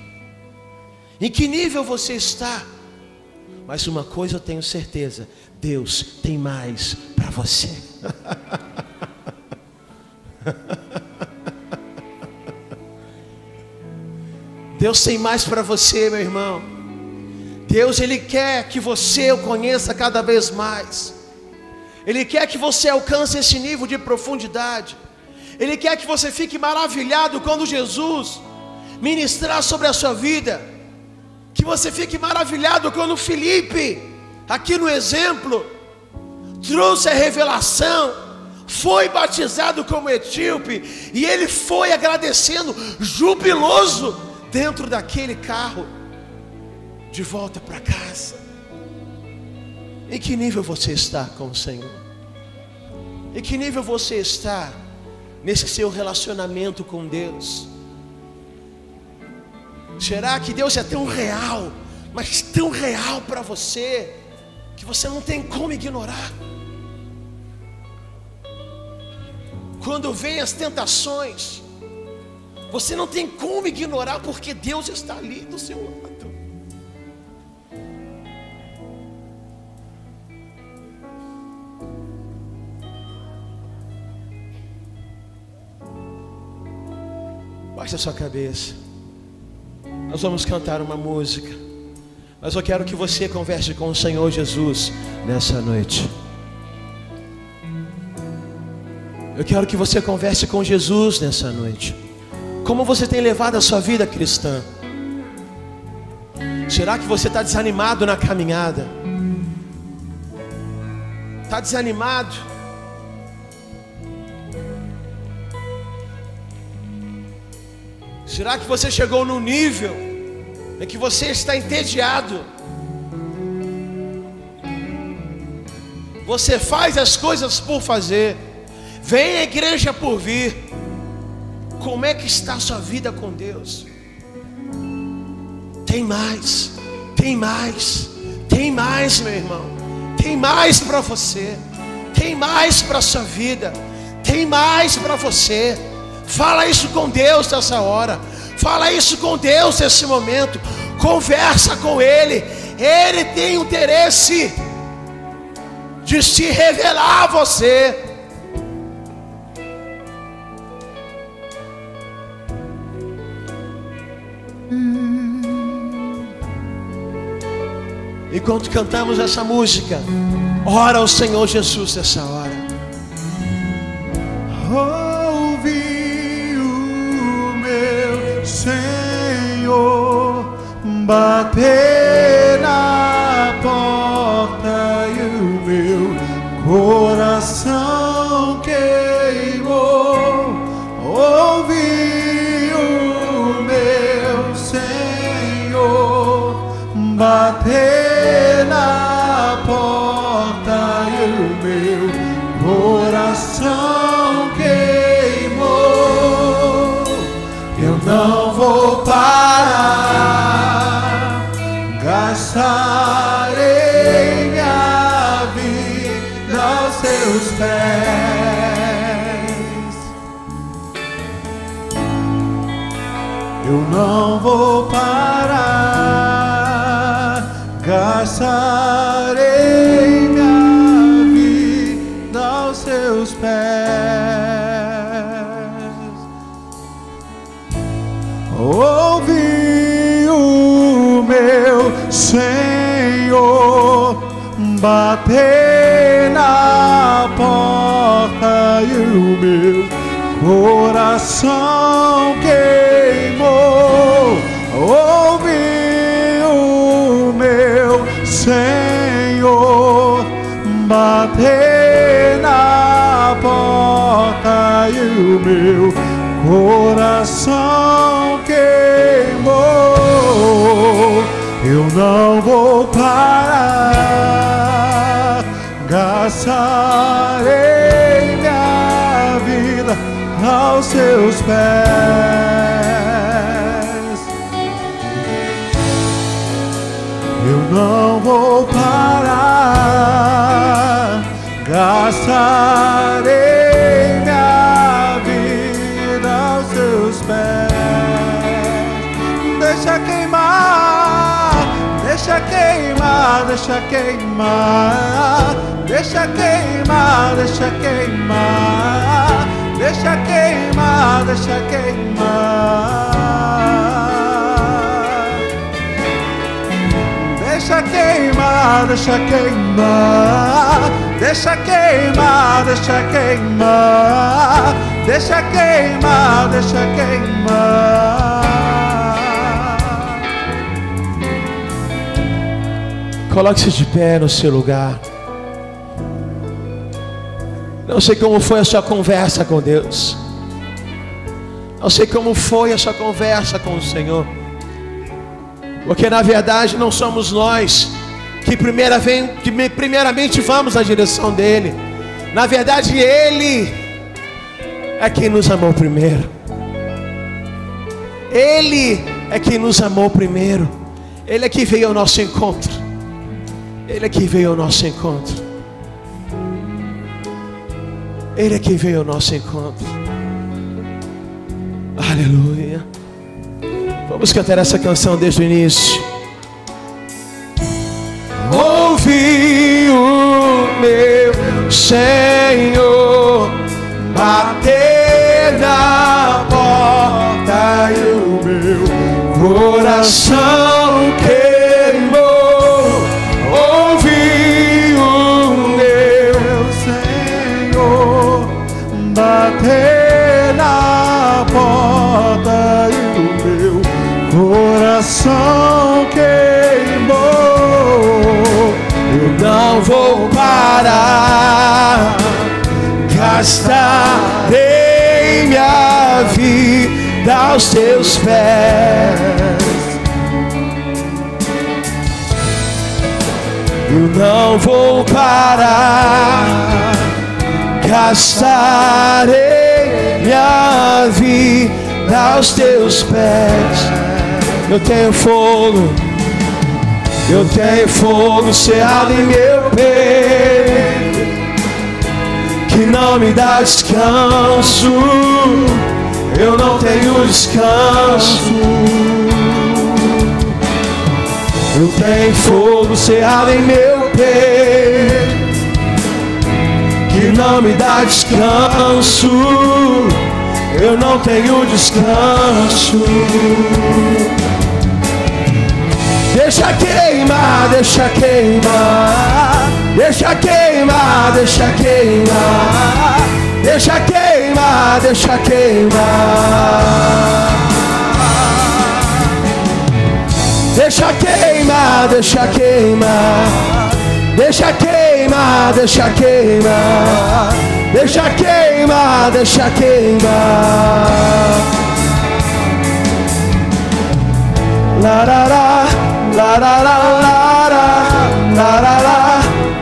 Em que nível você está? Mas uma coisa eu tenho certeza: Deus tem mais para você. Deus tem mais para você, meu irmão. Deus, Ele quer que você o conheça cada vez mais. Ele quer que você alcance esse nível de profundidade. Ele quer que você fique maravilhado quando Jesus ministrar sobre a sua vida. Que você fique maravilhado quando Filipe, aqui no exemplo, trouxe a revelação, foi batizado como etíope, e ele foi agradecendo, jubiloso, dentro daquele carro, de volta para casa. Em que nível você está com o Senhor? Em que nível você está nesse seu relacionamento com Deus? Será que Deus é tão real, mas tão real para você, que você não tem como ignorar? Quando vem as tentações, você não tem como ignorar, porque Deus está ali do seu lado. Baixe a sua cabeça. Nós vamos cantar uma música, mas eu quero que você converse com o Senhor Jesus nessa noite. Eu quero que você converse com Jesus nessa noite. Como você tem levado a sua vida cristã? Será que você está desanimado na caminhada? Está desanimado? Será que você chegou num nível em que você está entediado? Você faz as coisas por fazer, vem à igreja por vir. Como é que está a sua vida com Deus? Tem mais, tem mais, tem mais, meu irmão. Tem mais para você, tem mais para a sua vida, tem mais para você. Fala isso com Deus nessa hora. Fala isso com Deus nesse momento. Conversa com Ele. Ele tem interesse de se revelar a você. Enquanto cantamos essa música, ora ao Senhor Jesus nessa hora. Senhor, bater na porta e o meu coração queimou. Ouvi o meu Senhor bater na porta e o meu coração queimou. Eu não vou parar, gastarei minha vida aos seus pés. Eu não vou parar, gastarei minha vida aos seus pés. Ouvi o meu Senhor bater na porta e o meu coração queimou. Ouvi o meu Senhor bater na porta e o meu coração queimou. Eu não vou parar, gastarei minha vida aos seus pés. Eu não vou parar, gastarei minha vida aos seus pés. Deixa queimar, deixa queimar. queimar, deixa queimar, deixa queimar, deixa queimar, deixa queimar, deixa queimar. Deixa queimar, deixa queimar, deixa queimar, deixa queimar, deixa queimar, deixa queimar. Coloque-se de pé no seu lugar. Não sei como foi a sua conversa com Deus. Não sei como foi a sua conversa com o Senhor. Porque na verdade não somos nós que primeiramente vamos na direção dEle. Na verdade Ele é quem nos amou primeiro. Ele é quem nos amou primeiro. Ele é que veio ao nosso encontro. Ele é que veio ao nosso encontro. Ele é que veio ao nosso encontro. Aleluia. Vamos cantar essa canção desde o início. Ouvi o meu Senhor bater na porta e o meu coração queimou. Ouvi o meu Senhor bater na porta e o meu coração queimou. Eu não vou parar, gastarei minha vida aos teus pés. Eu não vou parar, gastarei minha vida aos teus pés. Eu tenho fogo cerrado em meu peito, que não me dá descanso. Eu não tenho descanso. Eu tenho fogo cerrado em meu peito, que não me dá descanso. Eu não tenho descanso. Deixa queimar, deixa queimar, deixa queimar, deixa queimar, deixa queimar, deixa queimar. Deixa queimar, deixa queimar, deixa queimar, deixa queimar, deixa queimar, deixa queimar. La la la, la la la la la la la la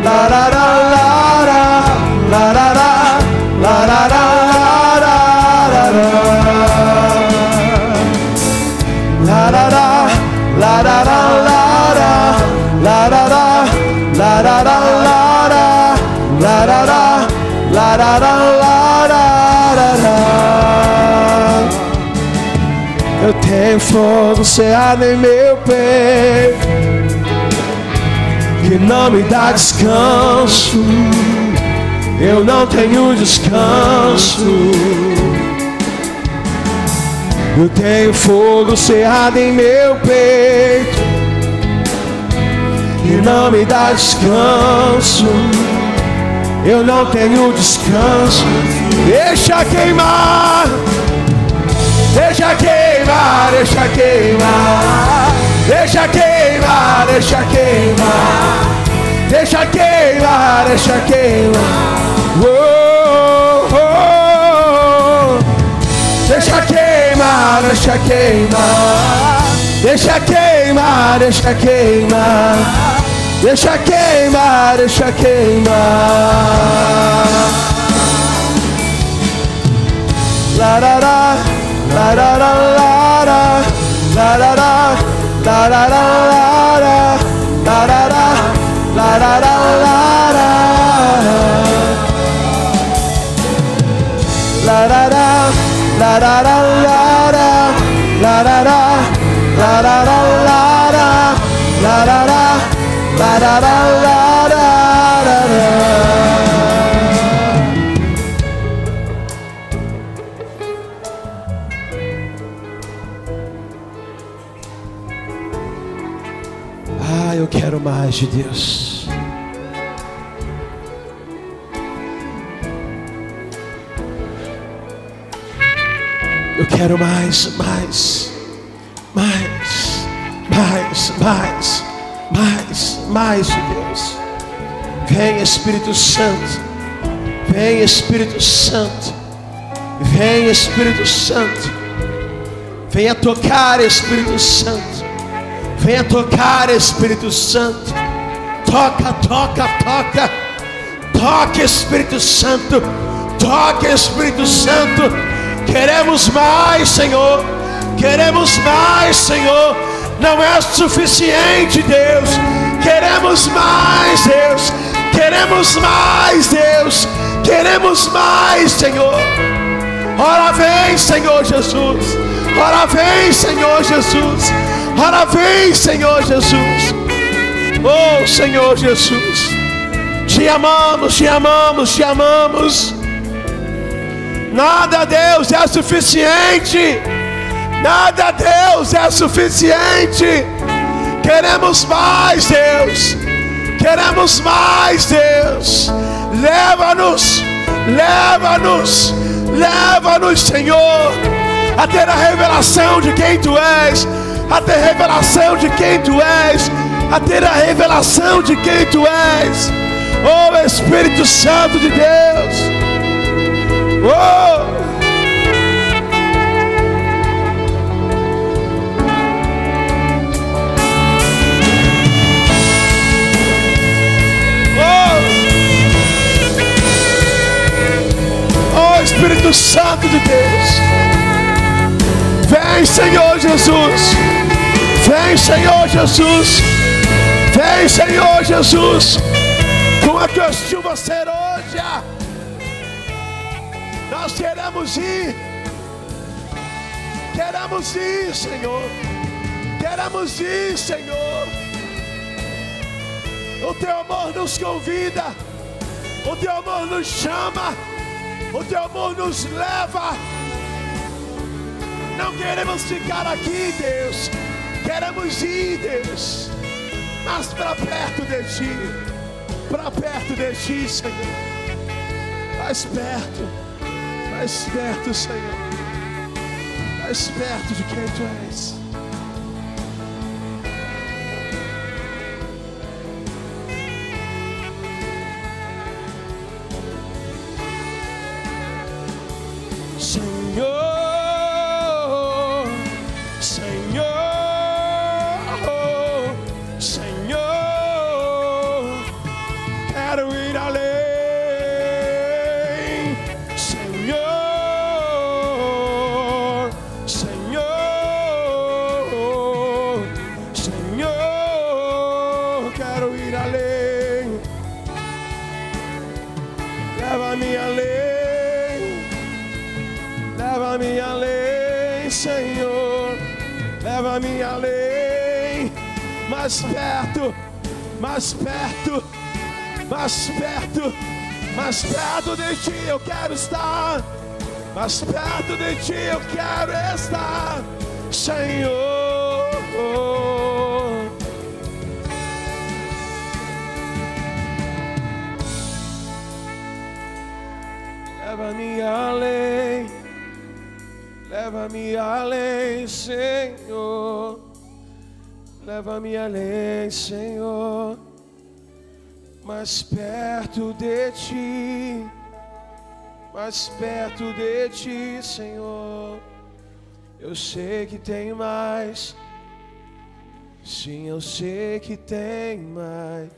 la la la la la la la la. Eu tenho fogo cerrado em meu peito, que não me dá descanso. Eu não tenho descanso. Eu tenho fogo cerrado em meu peito, que não me dá descanso. Eu não tenho descanso. Deixa queimar, deixa queimar, deixa queimar, deixa queimar, deixa queimar, deixa queimar, deixa queimar. Oh, oh, oh. Deixa queimar, deixa queimar, deixa queimar, deixa queimar, deixa queimar, deixa queimar. La la la, la la la la la la la la la la la la la la la la la. La la la, la la la la la la la la la la la la la la la la Ah, eu quero mais de Deus. Eu quero mais de Deus. Vem, Espírito Santo. Vem, Espírito Santo. Vem, Espírito Santo. Venha tocar, Espírito Santo. Venha tocar, Espírito Santo. Toca, toca, toca. Toque, Espírito Santo. Toque, Espírito Santo. Queremos mais, Senhor. Queremos mais, Senhor. Não é suficiente, Deus. Queremos mais, Deus. Queremos mais, Deus. Queremos mais, Senhor. Ora vem, Senhor Jesus. Ora vem, Senhor Jesus. Ora vem, Senhor Jesus. Oh, Senhor Jesus, te amamos, te amamos, te amamos. Nada, Deus, é suficiente. Nada, Deus, é suficiente. Queremos mais, Deus. Queremos mais, Deus. Leva-nos, leva-nos, leva-nos, Senhor, a ter a revelação de quem Tu és, a ter a revelação de quem Tu és, a ter a revelação de quem Tu és. Oh, Espírito Santo de Deus. Oh, Espírito Santo de Deus. Vem, Senhor Jesus. Vem, Senhor Jesus. Vem, Senhor Jesus. Com a tua chuva serôdia, nós queremos ir. Queremos ir, Senhor. Queremos ir, Senhor. O teu amor nos convida. O teu amor nos chama. O teu amor nos leva. Não queremos ficar aqui, Deus. Queremos ir, Deus, mas para perto de Ti. Para perto de Ti, Senhor. Mais perto, Senhor. Mais perto de quem Tu és. Senhor, Senhor, Senhor, quero ir além. Senhor, Senhor, Senhor, quero ir além. Leva-me além. Leva-me além, Senhor. Leva-me além. Mais perto, mais perto, mais perto, mais perto de Ti eu quero estar. Mais perto de Ti eu quero estar, Senhor. Leva-me além. Leva-me além, Senhor. Leva-me além, Senhor. Mais perto de Ti. Mais perto de Ti, Senhor. Eu sei que tem mais. Sim, eu sei que tem mais.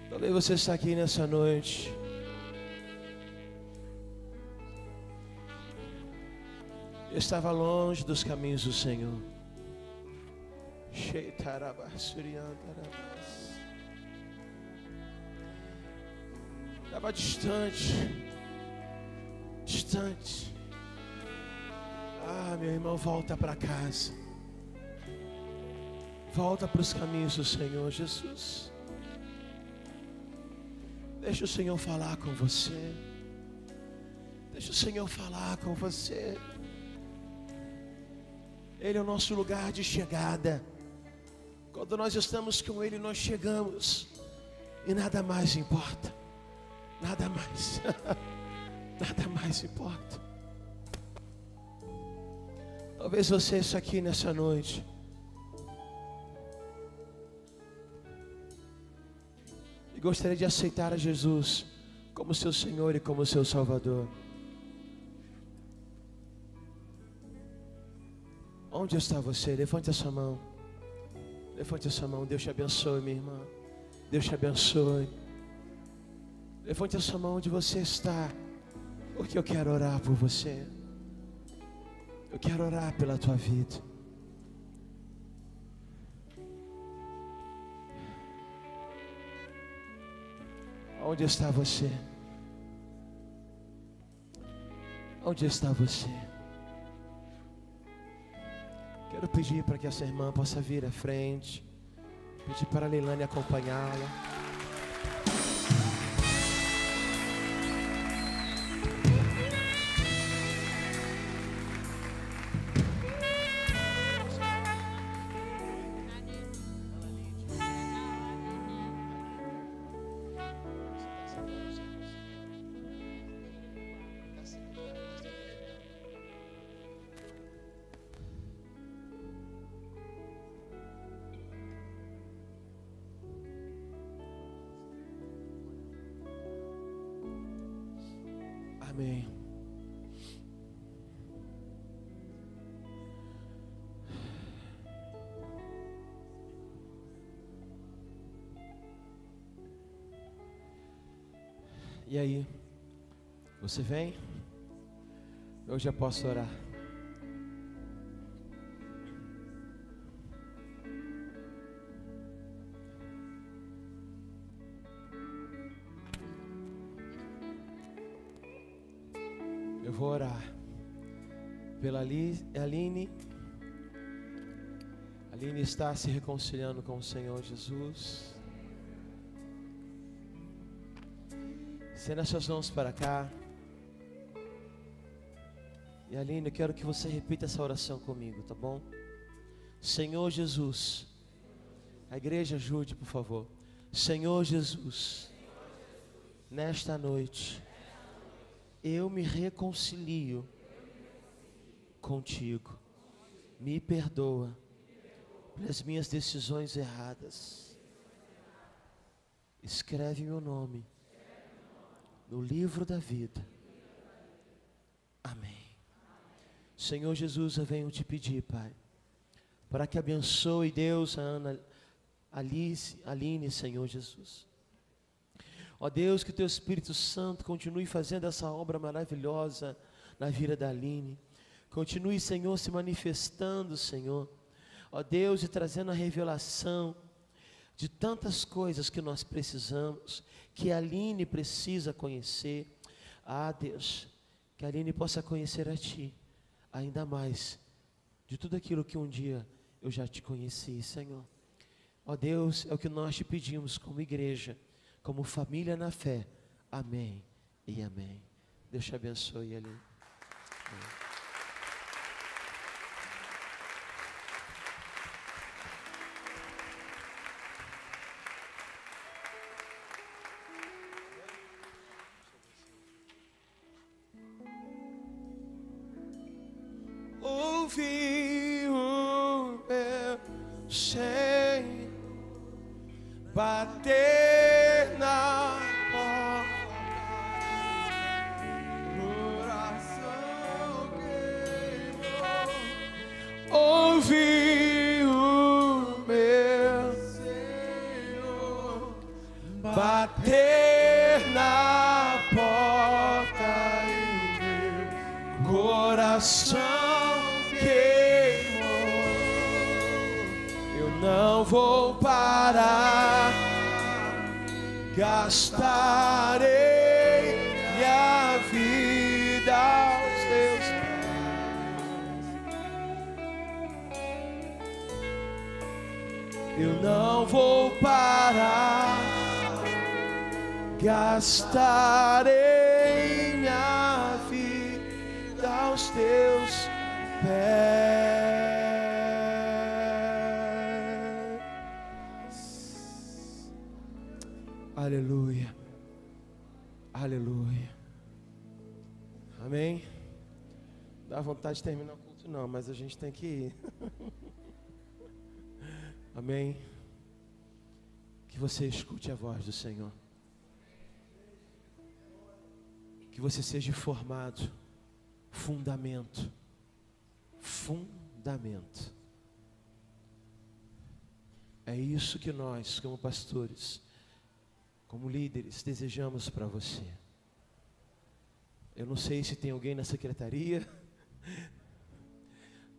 Talvez você está aqui nessa noite. Eu estava longe dos caminhos do Senhor. Estava distante. Distante. Ah, meu irmão, volta para casa. Volta para os caminhos do Senhor Jesus. Deixa o Senhor falar com você. Deixa o Senhor falar com você. Ele é o nosso lugar de chegada. Quando nós estamos com Ele, nós chegamos. E nada mais importa. Nada mais. Nada mais importa. Talvez você está aqui nessa noite. E gostaria de aceitar a Jesus como seu Senhor e como seu Salvador. Onde está você? Levante a sua mão. Levante a sua mão. Deus te abençoe, minha irmã. Deus te abençoe. Levante a sua mão onde você está, porque eu quero orar por você. Eu quero orar pela tua vida. Onde está você? Onde está você? Quero pedir para que essa irmã possa vir à frente. Pedir para a Leilane acompanhá-la. Amém. E aí? Você vem? Eu já posso orar. Eu vou orar pela Aline. A Aline está se reconciliando com o Senhor Jesus. Estenda as suas mãos para cá. E Aline, eu quero que você repita essa oração comigo, tá bom? Senhor Jesus. A igreja ajude, por favor. Senhor Jesus, nesta noite eu me reconcilio contigo. Me perdoa pelas minhas decisões erradas. Escreve meu nome no livro da vida. Amém. Senhor Jesus, eu venho te pedir, Pai, para que abençoe, Deus, a Ana, Aline, Senhor Jesus. Ó Deus, que o Teu Espírito Santo continue fazendo essa obra maravilhosa na vida da Aline. Continue, Senhor, se manifestando, Senhor. Ó Deus, e trazendo a revelação de tantas coisas que nós precisamos, que a Aline precisa conhecer. Ah, Deus, que a Aline possa conhecer a Ti, ainda mais, de tudo aquilo que um dia eu já Te conheci, Senhor. Ó Deus, é o que nós Te pedimos como igreja, como família na fé. Amém e amém. Deus te abençoe, Aline. Ouvi o meu Senhor bater na porta, coração queimou. Ouvi o meu Senhor bater na porta e o meu coração não vou parar, gastarei minha vida aos Teus pés. eu não vou parar, gastarei minha vida aos teus pés. Aleluia, aleluia, amém. Dá vontade de terminar o culto não, mas a gente tem que ir. Amém. Que você escute a voz do Senhor. Que você seja formado. Fundamento. Fundamento. É isso que nós, como pastores, como líderes, desejamos para você. Eu não sei se tem alguém na secretaria,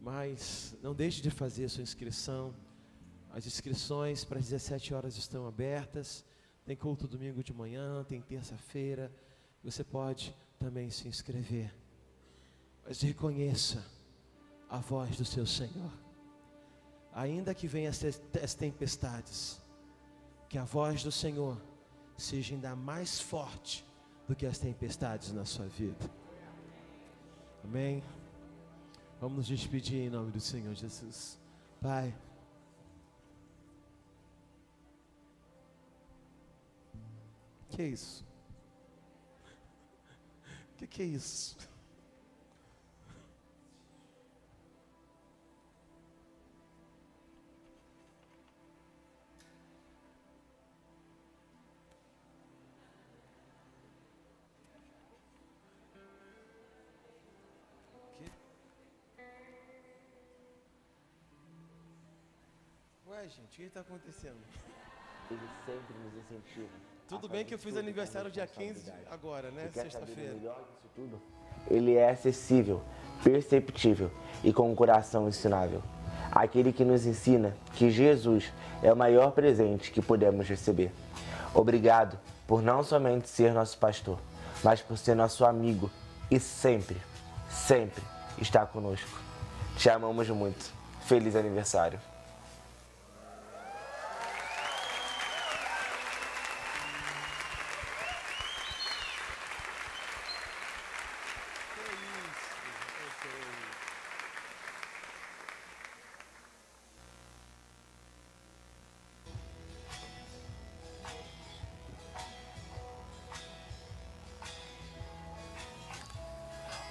mas não deixe de fazer a sua inscrição. As inscrições para as 17 horas estão abertas. Tem culto domingo de manhã, tem terça-feira. Você pode também se inscrever. Mas reconheça a voz do seu Senhor. Ainda que venham as tempestades, que a voz do Senhor seja ainda mais forte do que as tempestades na sua vida. Amém? Vamos nos despedir em nome do Senhor Jesus. Pai, que é isso? Que é isso? Ué, gente, o que está acontecendo? Ele sempre nos incentiva. Tudo bem que eu fiz aniversário dia 15 agora, né? Sexta-feira. Ele é acessível, perceptível e com um coração ensinável. Aquele que nos ensina que Jesus é o maior presente que podemos receber. Obrigado por não somente ser nosso pastor, mas por ser nosso amigo e sempre, sempre estar conosco. Te amamos muito. Feliz aniversário.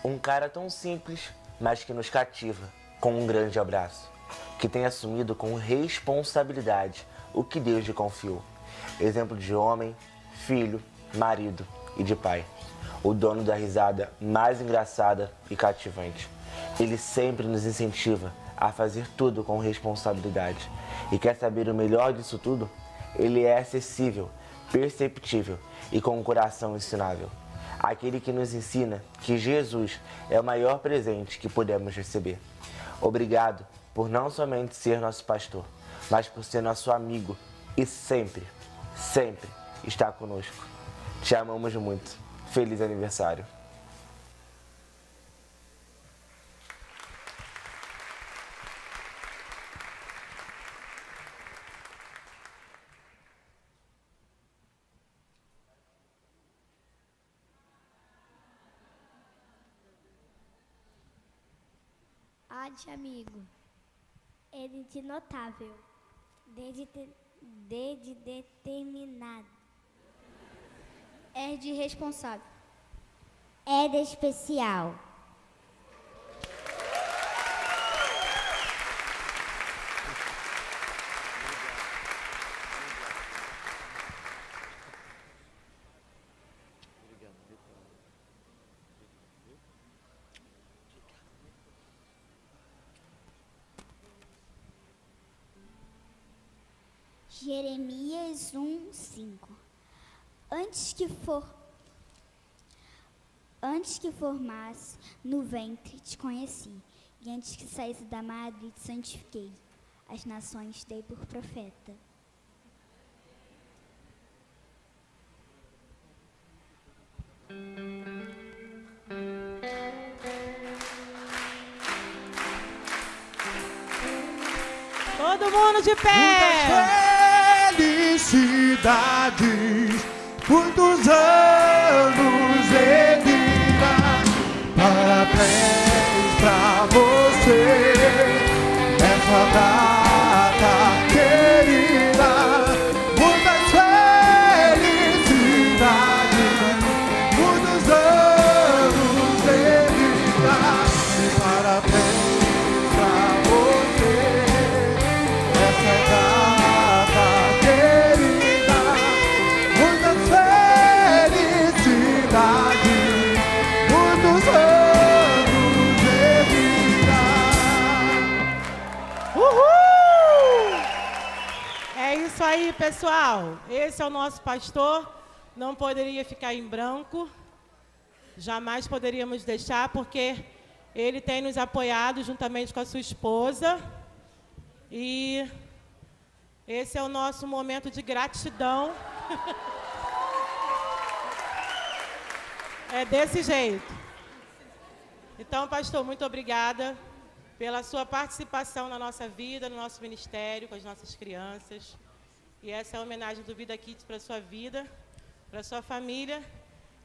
Um cara tão simples, mas que nos cativa, com um grande abraço, que tem assumido com responsabilidade o que Deus lhe confiou. Exemplo de homem, filho, marido e de pai. O dono da risada mais engraçada e cativante. Ele sempre nos incentiva a fazer tudo com responsabilidade. E quer saber o melhor disso tudo? Ele é acessível, perceptível e com um coração ensinável. Aquele que nos ensina que Jesus é o maior presente que podemos receber. Obrigado por não somente ser nosso pastor, mas por ser nosso amigo e sempre, sempre estar conosco. Te amamos muito. Feliz aniversário. De amigo, ele de notável, de determinado, é de responsável, é de especial. Jeremias 1:5. Antes que formasse no ventre te conheci, e antes que saísse da madre te santifiquei. As nações dei por profeta. Todo mundo de pé! Muitas felicidades, muitos anos de vida. Parabéns pra você, essa data querida. Muitas felicidades, muitos anos de vida. Parabéns pra você, essa data querida. Muitas felicidades, muitos anos de vida. Uhul! É isso aí, pessoal. Esse é o nosso pastor. Não poderia ficar em branco. Jamais poderíamos deixar, porque ele tem nos apoiado juntamente com a sua esposa. E esse é o nosso momento de gratidão. É desse jeito. Então, pastor, muito obrigada pela sua participação na nossa vida, no nosso ministério, com as nossas crianças. E essa é a homenagem do Vida Kids para a sua vida, para a sua família,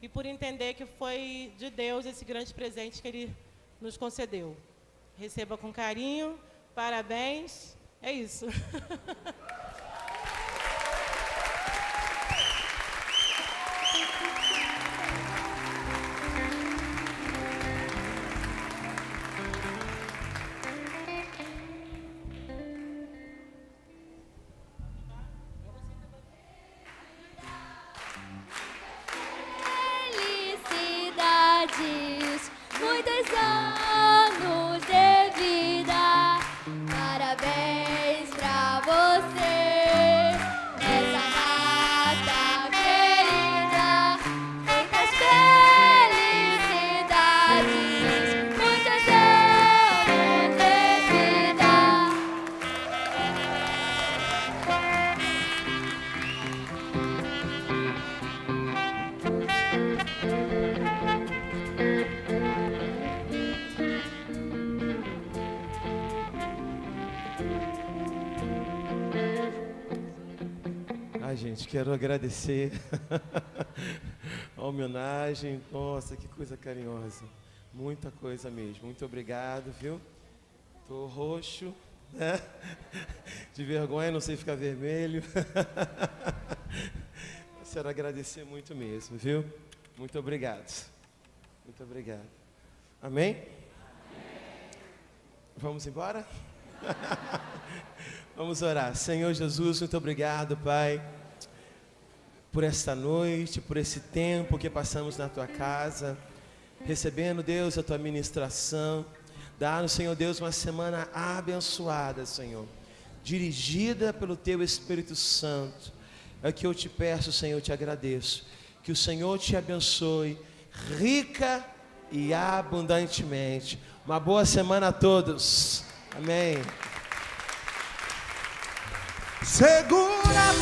e por entender que foi de Deus esse grande presente que Ele nos concedeu. Receba com carinho, parabéns, é isso. Felicidades, muitos anos de vida. Parabéns pra você, essa data querida. Muitas felicidades, muitos anos de vida. Ai, gente, quero agradecer a homenagem. Nossa, que coisa carinhosa. Muita coisa mesmo. Muito obrigado, viu? Tô roxo, né? De vergonha, não sei ficar vermelho. Quero agradecer muito mesmo, viu? Muito obrigado. Muito obrigado. Amém? Vamos embora? Vamos orar. Senhor Jesus, muito obrigado, Pai, por esta noite, por esse tempo que passamos na Tua casa, recebendo, Deus, a Tua ministração. Dá-nos, Senhor Deus, uma semana abençoada, Senhor, dirigida pelo Teu Espírito Santo. É que eu te peço, Senhor, te agradeço. Que o Senhor te abençoe rica e abundantemente. Uma boa semana a todos. Amém. Segura